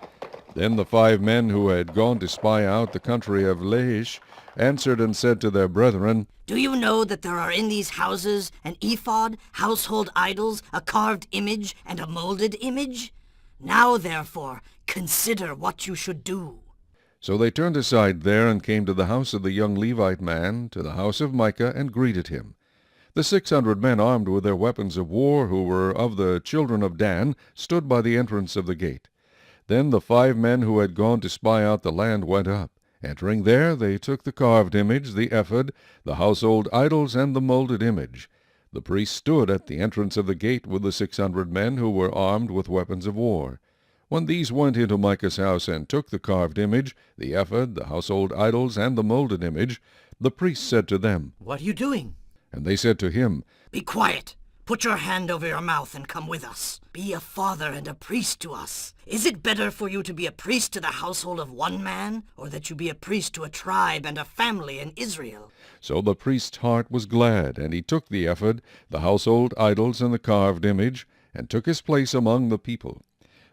Then the 5 men who had gone to spy out the country of Laish answered and said to their brethren, Do you know that there are in these houses an ephod, household idols, a carved image, and a molded image? Now, therefore, consider what you should do. So they turned aside there, and came to the house of the young Levite man, to the house of Micah, and greeted him. The 600 men armed with their weapons of war, who were of the children of Dan, stood by the entrance of the gate. Then the 5 men who had gone to spy out the land went up. Entering there, they took the carved image, the ephod, the household idols, and the molded image. The priest stood at the entrance of the gate with the 600 men who were armed with weapons of war. When these went into Micah's house and took the carved image, the ephod, the household idols, and the molded image, the priest said to them, What are you doing? And they said to him, Be quiet. Put your hand over your mouth and come with us. Be a father and a priest to us. Is it better for you to be a priest to the household of one man, or that you be a priest to a tribe and a family in Israel?" So the priest's heart was glad, and he took the ephod, the household idols, and the carved image, and took his place among the people.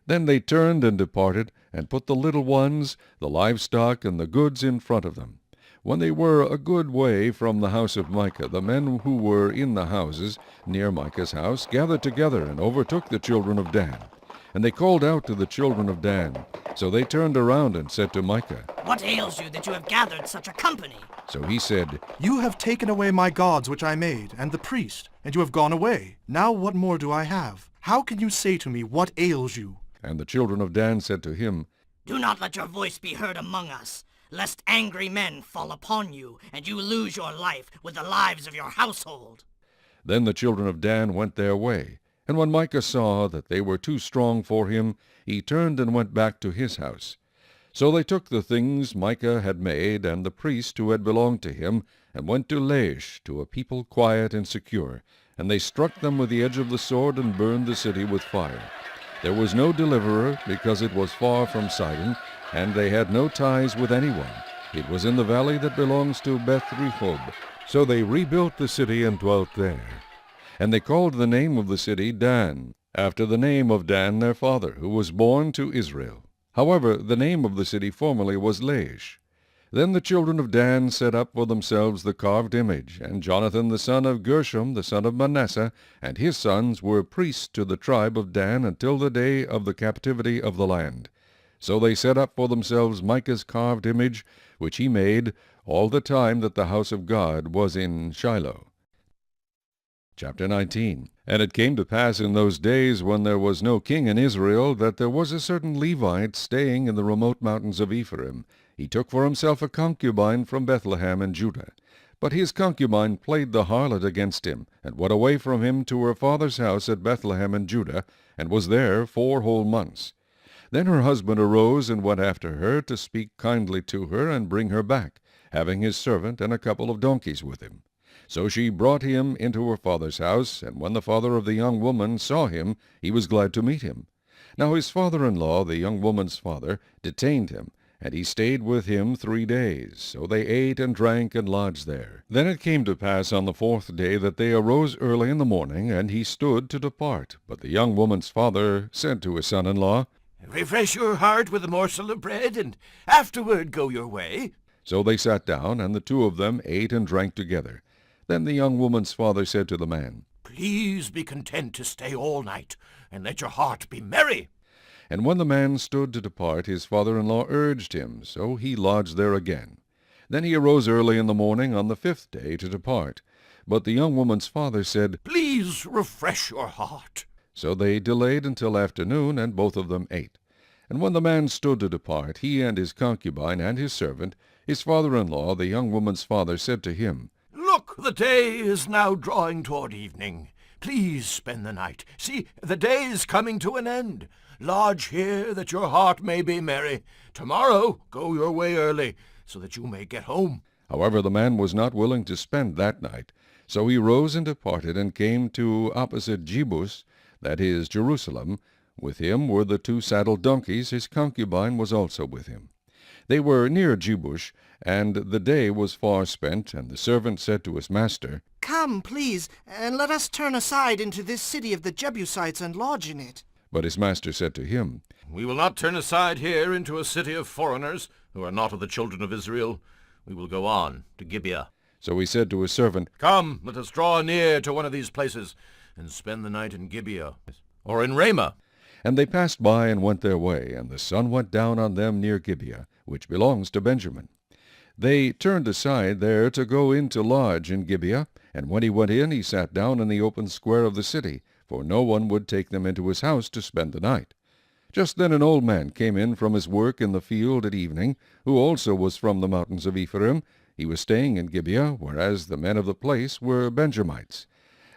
Then they turned and departed, and put the little ones, the livestock, and the goods in front of them. When they were a good way from the house of Micah, the men who were in the houses near Micah's house gathered together and overtook the children of Dan. And they called out to the children of Dan. So they turned around and said to Micah, "What ails you that you have gathered such a company?" So he said, "You have taken away my gods which I made, and the priest, and you have gone away. Now what more do I have? How can you say to me, what ails you?" And the children of Dan said to him, "Do not let your voice be heard among us, lest angry men fall upon you, and you lose your life with the lives of your household." Then the children of Dan went their way. And when Micah saw that they were too strong for him, he turned and went back to his house. So they took the things Micah had made, and the priest who had belonged to him, and went to Laish, to a people quiet and secure. And they struck them with the edge of the sword, and burned the city with fire. There was no deliverer, because it was far from Sidon, and they had no ties with anyone. It was in the valley that belongs to Beth-rehob. So they rebuilt the city and dwelt there. And they called the name of the city Dan, after the name of Dan their father, who was born to Israel. However, the name of the city formerly was Laish. Then the children of Dan set up for themselves the carved image, and Jonathan the son of Gershom, the son of Manasseh, and his sons were priests to the tribe of Dan until the day of the captivity of the land. So they set up for themselves Micah's carved image, which he made all the time that the house of God was in Shiloh. Chapter 19. And it came to pass in those days, when there was no king in Israel, that there was a certain Levite staying in the remote mountains of Ephraim. He took for himself a concubine from Bethlehem in Judah. But his concubine played the harlot against him, and went away from him to her father's house at Bethlehem in Judah, and was there 4 whole months. Then her husband arose and went after her to speak kindly to her and bring her back, having his servant and a couple of donkeys with him. So she brought him into her father's house, and when the father of the young woman saw him, he was glad to meet him. Now his father-in-law, the young woman's father, detained him, and he stayed with him 3 days. So they ate and drank and lodged there. Then it came to pass on the 4th day that they arose early in the morning, and he stood to depart. But the young woman's father said to his son-in-law, "Refresh your heart with a morsel of bread, and afterward go your way." So they sat down, and the 2 of them ate and drank together. Then the young woman's father said to the man, "Please be content to stay all night, and let your heart be merry." And when the man stood to depart, his father-in-law urged him, so he lodged there again. Then he arose early in the morning on the 5th day to depart. But the young woman's father said, "Please refresh your heart." So they delayed until afternoon, and both of them ate. And when the man stood to depart, he and his concubine and his servant, his father-in-law, the young woman's father, said to him, "Look, the day is now drawing toward evening. Please spend the night. See, the day is coming to an end. Lodge here, that your heart may be merry. Tomorrow go your way early, so that you may get home." However, the man was not willing to spend that night. So he rose and departed, and came to opposite Jebus, that is, Jerusalem. With him were the 2 saddled donkeys. His concubine was also with him. They were near Jebus, and the day was far spent, and the servant said to his master, "Come, please, and let us turn aside into this city of the Jebusites and lodge in it." But his master said to him, "We will not turn aside here into a city of foreigners, who are not of the children of Israel. We will go on to Gibeah." So he said to his servant, "Come, let us draw near to one of these places, and spend the night in Gibeah, or in Ramah." And they passed by and went their way, and the sun went down on them near Gibeah, which belongs to Benjamin. They turned aside there to go in to lodge in Gibeah, and when he went in, he sat down in the open square of the city, for no one would take them into his house to spend the night. Just then an old man came in from his work in the field at evening, who also was from the mountains of Ephraim. He was staying in Gibeah, whereas the men of the place were Benjamites.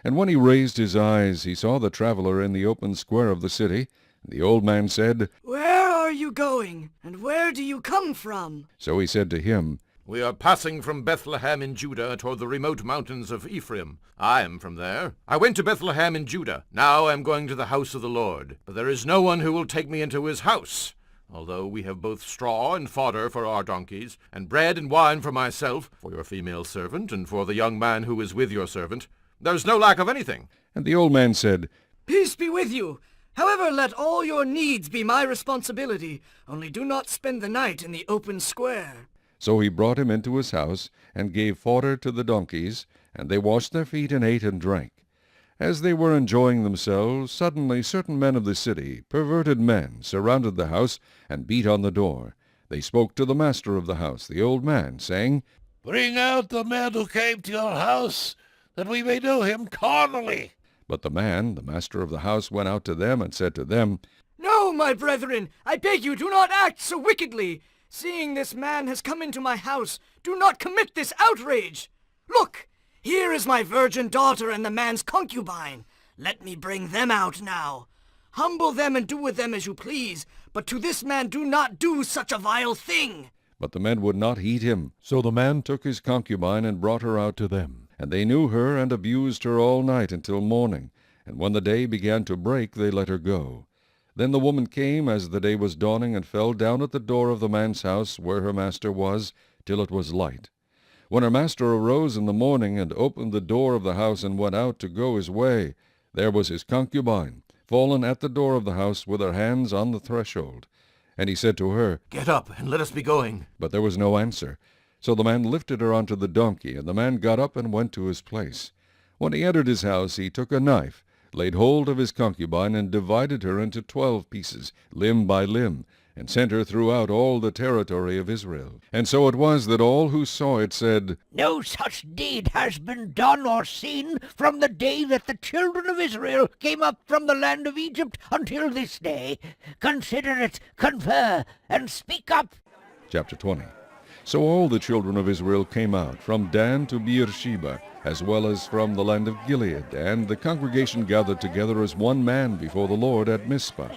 And when he raised his eyes, he saw the traveler in the open square of the city. And the old man said, "Where are you going, and where do you come from?" So he said to him, We are passing from Bethlehem in Judah toward the remote mountains of Ephraim. I am from there. I went to Bethlehem in Judah. Now I am going to the house of the Lord. But there is no one who will take me into his house. Although we have both straw and fodder for our donkeys, and bread and wine for myself, for your female servant, and for the young man who is with your servant, there is no lack of anything. And the old man said, Peace be with you. However, let all your needs be my responsibility. Only do not spend the night in the open square. So he brought him into his house, and gave fodder to the donkeys, and they washed their feet and ate and drank. As they were enjoying themselves, suddenly certain men of the city, perverted men, surrounded the house, and beat on the door. They spoke to the master of the house, the old man, saying, Bring out the man who came to your house, that we may know him carnally. But the man, the master of the house, went out to them, and said to them, No, my brethren, I beg you, do not act so wickedly. Seeing this man has come into my house, do not commit this outrage. Look, here is my virgin daughter and the man's concubine. Let me bring them out now. Humble them and do with them as you please, but to this man do not do such a vile thing. But the men would not heed him. So the man took his concubine and brought her out to them. And they knew her and abused her all night until morning. And when the day began to break, they let her go. Then the woman came as the day was dawning, and fell down at the door of the man's house where her master was, till it was light. When her master arose in the morning, and opened the door of the house, and went out to go his way, there was his concubine, fallen at the door of the house, with her hands on the threshold. And he said to her, Get up, and let us be going. But there was no answer. So the man lifted her onto the donkey, and the man got up and went to his place. When he entered his house, he took a knife, laid hold of his concubine, and divided her into 12 pieces, limb by limb, and sent her throughout all the territory of Israel. And so it was that all who saw it said, No such deed has been done or seen from the day that the children of Israel came up from the land of Egypt until this day. Consider it, confer, and speak up. Chapter 20. So all the children of Israel came out, from Dan to Beersheba, as well as from the land of Gilead, and the congregation gathered together as one man before the Lord at Mizpah.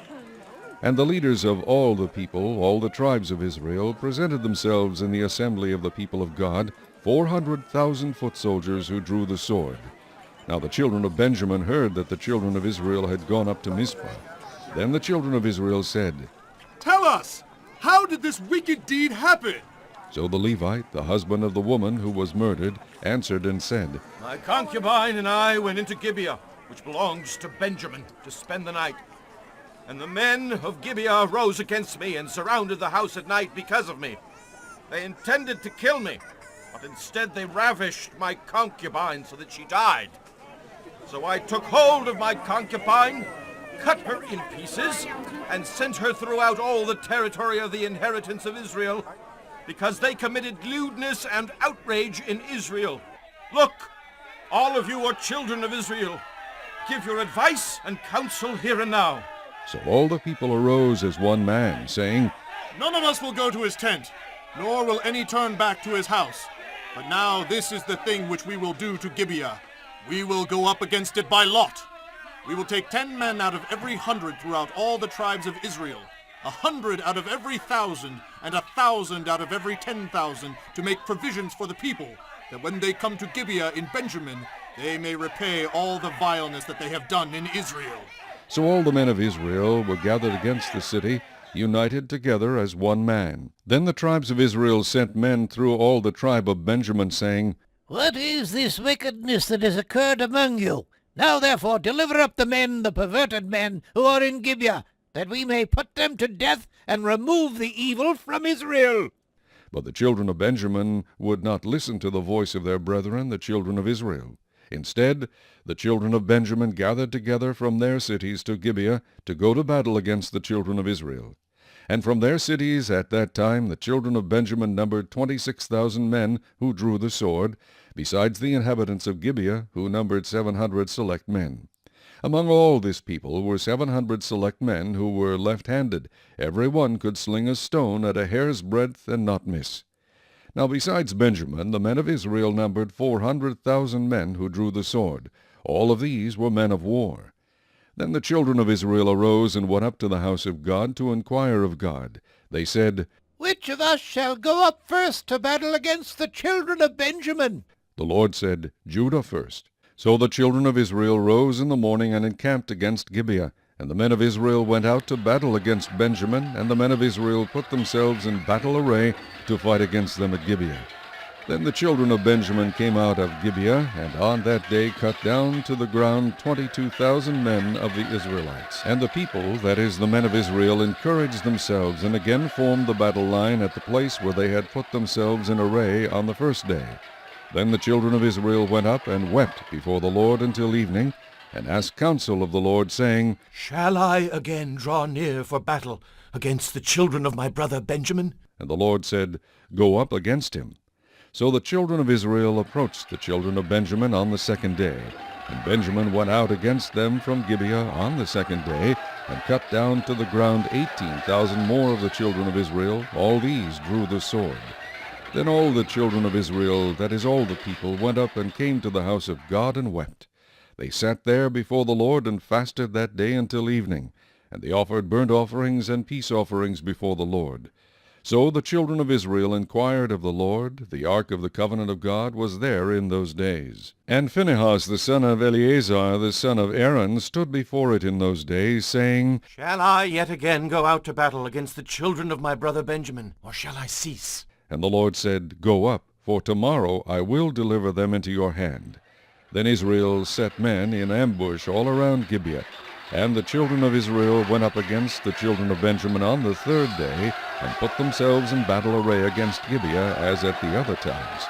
And the leaders of all the people, all the tribes of Israel, presented themselves in the assembly of the people of God, 400,000 foot soldiers who drew the sword. Now the children of Benjamin heard that the children of Israel had gone up to Mizpah. Then the children of Israel said, Tell us, how did this wicked deed happen? So the Levite, the husband of the woman who was murdered, answered and said, My concubine and I went into Gibeah, which belongs to Benjamin, to spend the night. And the men of Gibeah rose against me and surrounded the house at night because of me. They intended to kill me, but instead they ravished my concubine so that she died. So I took hold of my concubine, cut her in pieces, and sent her throughout all the territory of the inheritance of Israel, because they committed lewdness and outrage in Israel. Look, all of you are children of Israel. Give your advice and counsel here and now. So all the people arose as one man, saying, None of us will go to his tent, nor will any turn back to his house. But now this is the thing which we will do to Gibeah. We will go up against it by lot. We will take 10 men out of every 100 throughout all the tribes of Israel, 100 out of every 1,000, and 1,000 out of every 10,000, to make provisions for the people, that when they come to Gibeah in Benjamin, they may repay all the vileness that they have done in Israel. So all the men of Israel were gathered against the city, united together as one man. Then the tribes of Israel sent men through all the tribe of Benjamin, saying, What is this wickedness that has occurred among you? Now therefore deliver up the men, the perverted men, who are in Gibeah, that we may put them to death and remove the evil from Israel. But the children of Benjamin would not listen to the voice of their brethren, the children of Israel. Instead, the children of Benjamin gathered together from their cities to Gibeah to go to battle against the children of Israel. And from their cities at that time the children of Benjamin numbered 26,000 men who drew the sword, besides the inhabitants of Gibeah, who numbered 700 select men. Among all this people were 700 select men who were left-handed. Every one could sling a stone at a hair's breadth and not miss. Now besides Benjamin, the men of Israel numbered 400,000 men who drew the sword. All of these were men of war. Then the children of Israel arose and went up to the house of God to inquire of God. They said, which of us shall go up first to battle against the children of Benjamin? The Lord said, Judah first. So the children of Israel rose in the morning and encamped against Gibeah. And the men of Israel went out to battle against Benjamin, and the men of Israel put themselves in battle array to fight against them at Gibeah. Then the children of Benjamin came out of Gibeah, and on that day cut down to the ground 22,000 men of the Israelites. And the people, that is, the men of Israel, encouraged themselves, and again formed the battle line at the place where they had put themselves in array on the first day. Then the children of Israel went up and wept before the Lord until evening, and asked counsel of the Lord, saying, Shall I again draw near for battle against the children of my brother Benjamin? And the Lord said, Go up against him. So the children of Israel approached the children of Benjamin on the second day. And Benjamin went out against them from Gibeah on the second day, and cut down to the ground 18,000 more of the children of Israel. All these drew the sword. Then all the children of Israel, that is, all the people, went up and came to the house of God and wept. They sat there before the Lord and fasted that day until evening, and they offered burnt offerings and peace offerings before the Lord. So the children of Israel inquired of the Lord. The ark of the covenant of God was there in those days. And Phinehas the son of Eleazar the son of Aaron stood before it in those days, saying, Shall I yet again go out to battle against the children of my brother Benjamin, or shall I cease? And the Lord said, Go up, for tomorrow I will deliver them into your hand. Then Israel set men in ambush all around Gibeah. And the children of Israel went up against the children of Benjamin on the third day, and put themselves in battle array against Gibeah as at the other times.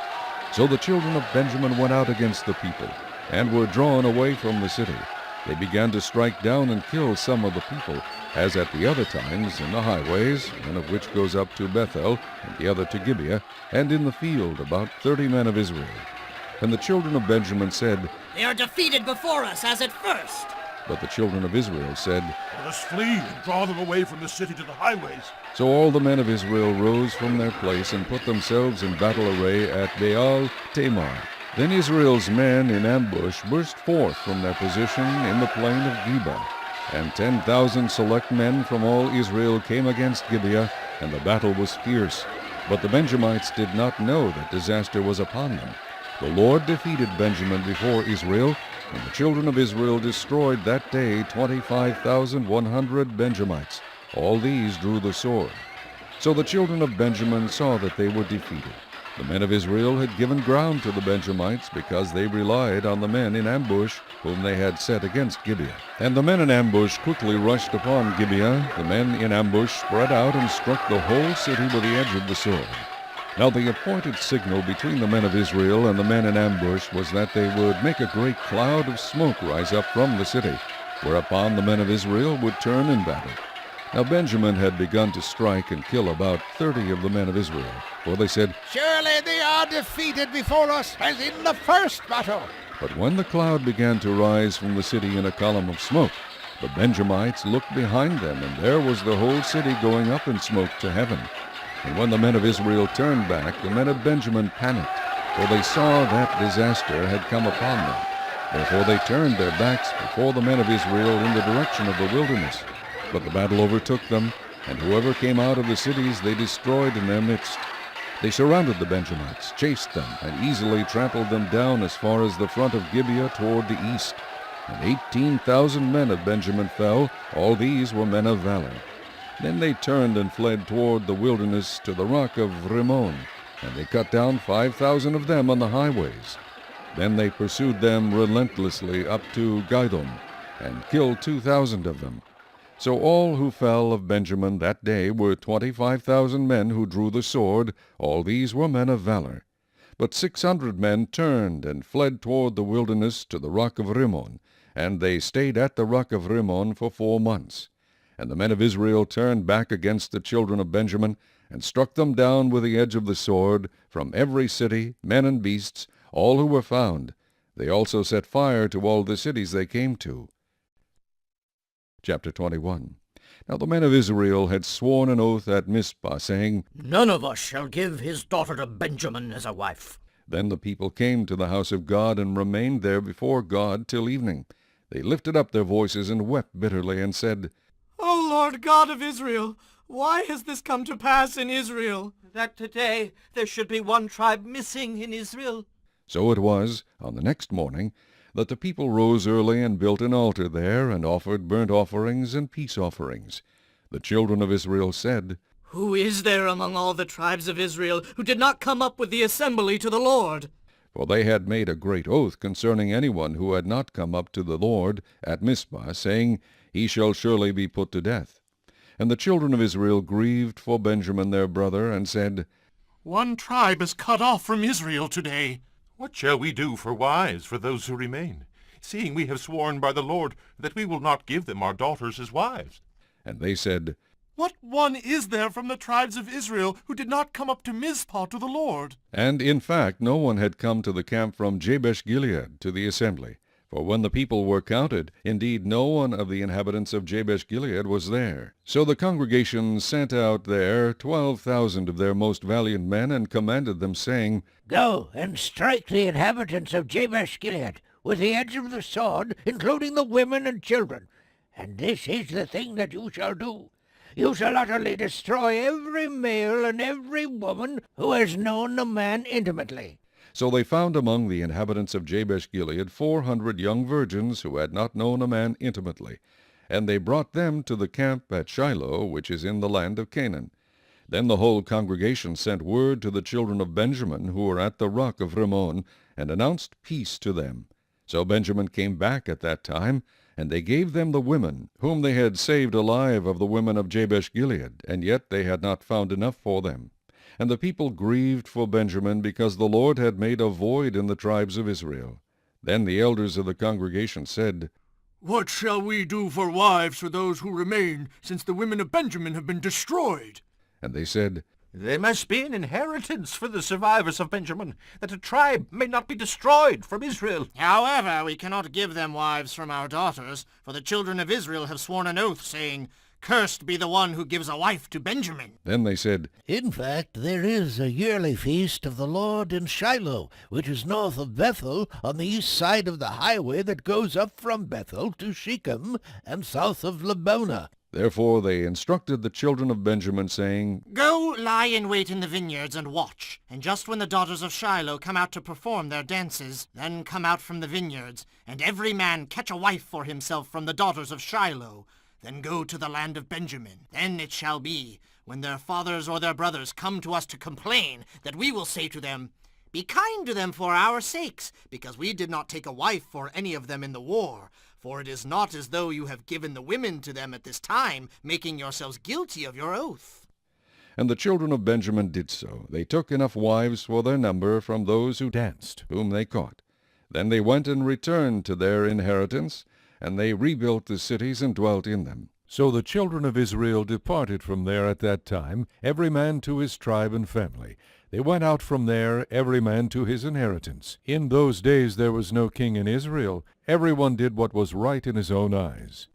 So the children of Benjamin went out against the people, and were drawn away from the city. They began to strike down and kill some of the people, as at the other times, in the highways, one of which goes up to Bethel, and the other to Gibeah, and in the field about 30 men of Israel. And the children of Benjamin said, They are defeated before us as at first. But the children of Israel said, Let us flee and draw them away from the city to the highways. So all the men of Israel rose from their place and put themselves in battle array at Baal Tamar. Then Israel's men in ambush burst forth from their position in the plain of Geba. And 10,000 select men from all Israel came against Gibeah, and the battle was fierce. But the Benjamites did not know that disaster was upon them. The Lord defeated Benjamin before Israel, and the children of Israel destroyed that day 25,100 Benjamites. All these drew the sword. So the children of Benjamin saw that they were defeated. The men of Israel had given ground to the Benjamites because they relied on the men in ambush whom they had set against Gibeah. And the men in ambush quickly rushed upon Gibeah. The men in ambush spread out and struck the whole city with the edge of the sword. Now the appointed signal between the men of Israel and the men in ambush was that they would make a great cloud of smoke rise up from the city, whereupon the men of Israel would turn in battle. Now Benjamin had begun to strike and kill about 30 of the men of Israel, for they said, Surely they are defeated before us, as in the first battle. But when the cloud began to rise from the city in a column of smoke, the Benjamites looked behind them, and there was the whole city going up in smoke to heaven. And when the men of Israel turned back, the men of Benjamin panicked, for they saw that disaster had come upon them. Therefore they turned their backs before the men of Israel in the direction of the wilderness. But the battle overtook them, and whoever came out of the cities they destroyed in their midst. They surrounded the Benjamites, chased them, and easily trampled them down as far as the front of Gibeah toward the east. And 18,000 men of Benjamin fell. All these were men of valor. Then they turned and fled toward the wilderness to the rock of Rimmon, and they cut down 5,000 of them on the highways. Then they pursued them relentlessly up to Gidom, and killed 2,000 of them. So all who fell of Benjamin that day were 25,000 men who drew the sword. All these were men of valor. But 600 men turned and fled toward the wilderness to the rock of Rimmon, and they stayed at the rock of Rimmon for 4 months. And the men of Israel turned back against the children of Benjamin, and struck them down with the edge of the sword, from every city, men and beasts, all who were found. They also set fire to all the cities they came to. Chapter 21. Now the men of Israel had sworn an oath at Mizpah, saying, None of us shall give his daughter to Benjamin as a wife. Then the people came to the house of God, and remained there before God till evening. They lifted up their voices and wept bitterly, and said, O Lord God of Israel, Why has this come to pass in Israel? That today there should be one tribe missing in Israel. So it was, on the next morning, that the people rose early and built an altar there, and offered burnt offerings and peace offerings. The children of Israel said, Who is there among all the tribes of Israel who did not come up with the assembly to the Lord? for they had made a great oath concerning anyone who had not come up to the Lord at Mizpah, saying, He shall surely be put to death. And the children of Israel grieved for Benjamin their brother, and said, One tribe is cut off from Israel today. What shall we do for wives for those who remain, seeing we have sworn by the Lord that we will not give them our daughters as wives? And they said, What one is there from the tribes of Israel who did not come up to Mizpah to the Lord? And in fact no one had come to the camp from Jabesh-Gilead to the assembly. For when the people were counted, indeed no one of the inhabitants of Jabesh-Gilead was there. So the congregation sent out there 12,000 of their most valiant men, and commanded them, saying, Go and strike the inhabitants of Jabesh-Gilead with the edge of the sword, including the women and children. And this is the thing that you shall do. You shall utterly destroy every male and every woman who has known a man intimately. So they found among the inhabitants of Jabesh-Gilead 400 young virgins who had not known a man intimately. And they brought them to the camp at Shiloh, which is in the land of Canaan. Then the whole congregation sent word to the children of Benjamin, who were at the rock of Rimmon, and announced peace to them. So Benjamin came back at that time, and they gave them the women, whom they had saved alive of the women of Jabesh-Gilead, and yet they had not found enough for them. And the people grieved for Benjamin, because the Lord had made a void in the tribes of Israel. Then the elders of the congregation said, What shall we do for wives for those who remain, since the women of Benjamin have been destroyed? And they said, There must be an inheritance for the survivors of Benjamin, that a tribe may not be destroyed from Israel. However, we cannot give them wives from our daughters, for the children of Israel have sworn an oath, saying, Cursed be the one who gives a wife to Benjamin. Then they said, In fact, there is a yearly feast of the Lord in Shiloh, which is north of Bethel, on the east side of the highway that goes up from Bethel to Shechem, and south of Lebonah. Therefore they instructed the children of Benjamin, saying, Go lie in wait in the vineyards and watch, and just when the daughters of Shiloh come out to perform their dances, then come out from the vineyards, and every man catch a wife for himself from the daughters of Shiloh. Then go to the land of Benjamin. Then it shall be, when their fathers or their brothers come to us to complain, that we will say to them, Be kind to them for our sakes, because we did not take a wife for any of them in the war. For it is not as though you have given the women to them at this time, making yourselves guilty of your oath. And the children of Benjamin did so. They took enough wives for their number from those who danced, whom they caught. Then they went and returned to their inheritance, and they rebuilt the cities and dwelt in them. So the children of Israel departed from there at that time, every man to his tribe and family. They went out from there, every man to his inheritance. In those days there was no king in Israel. Everyone did what was right in his own eyes.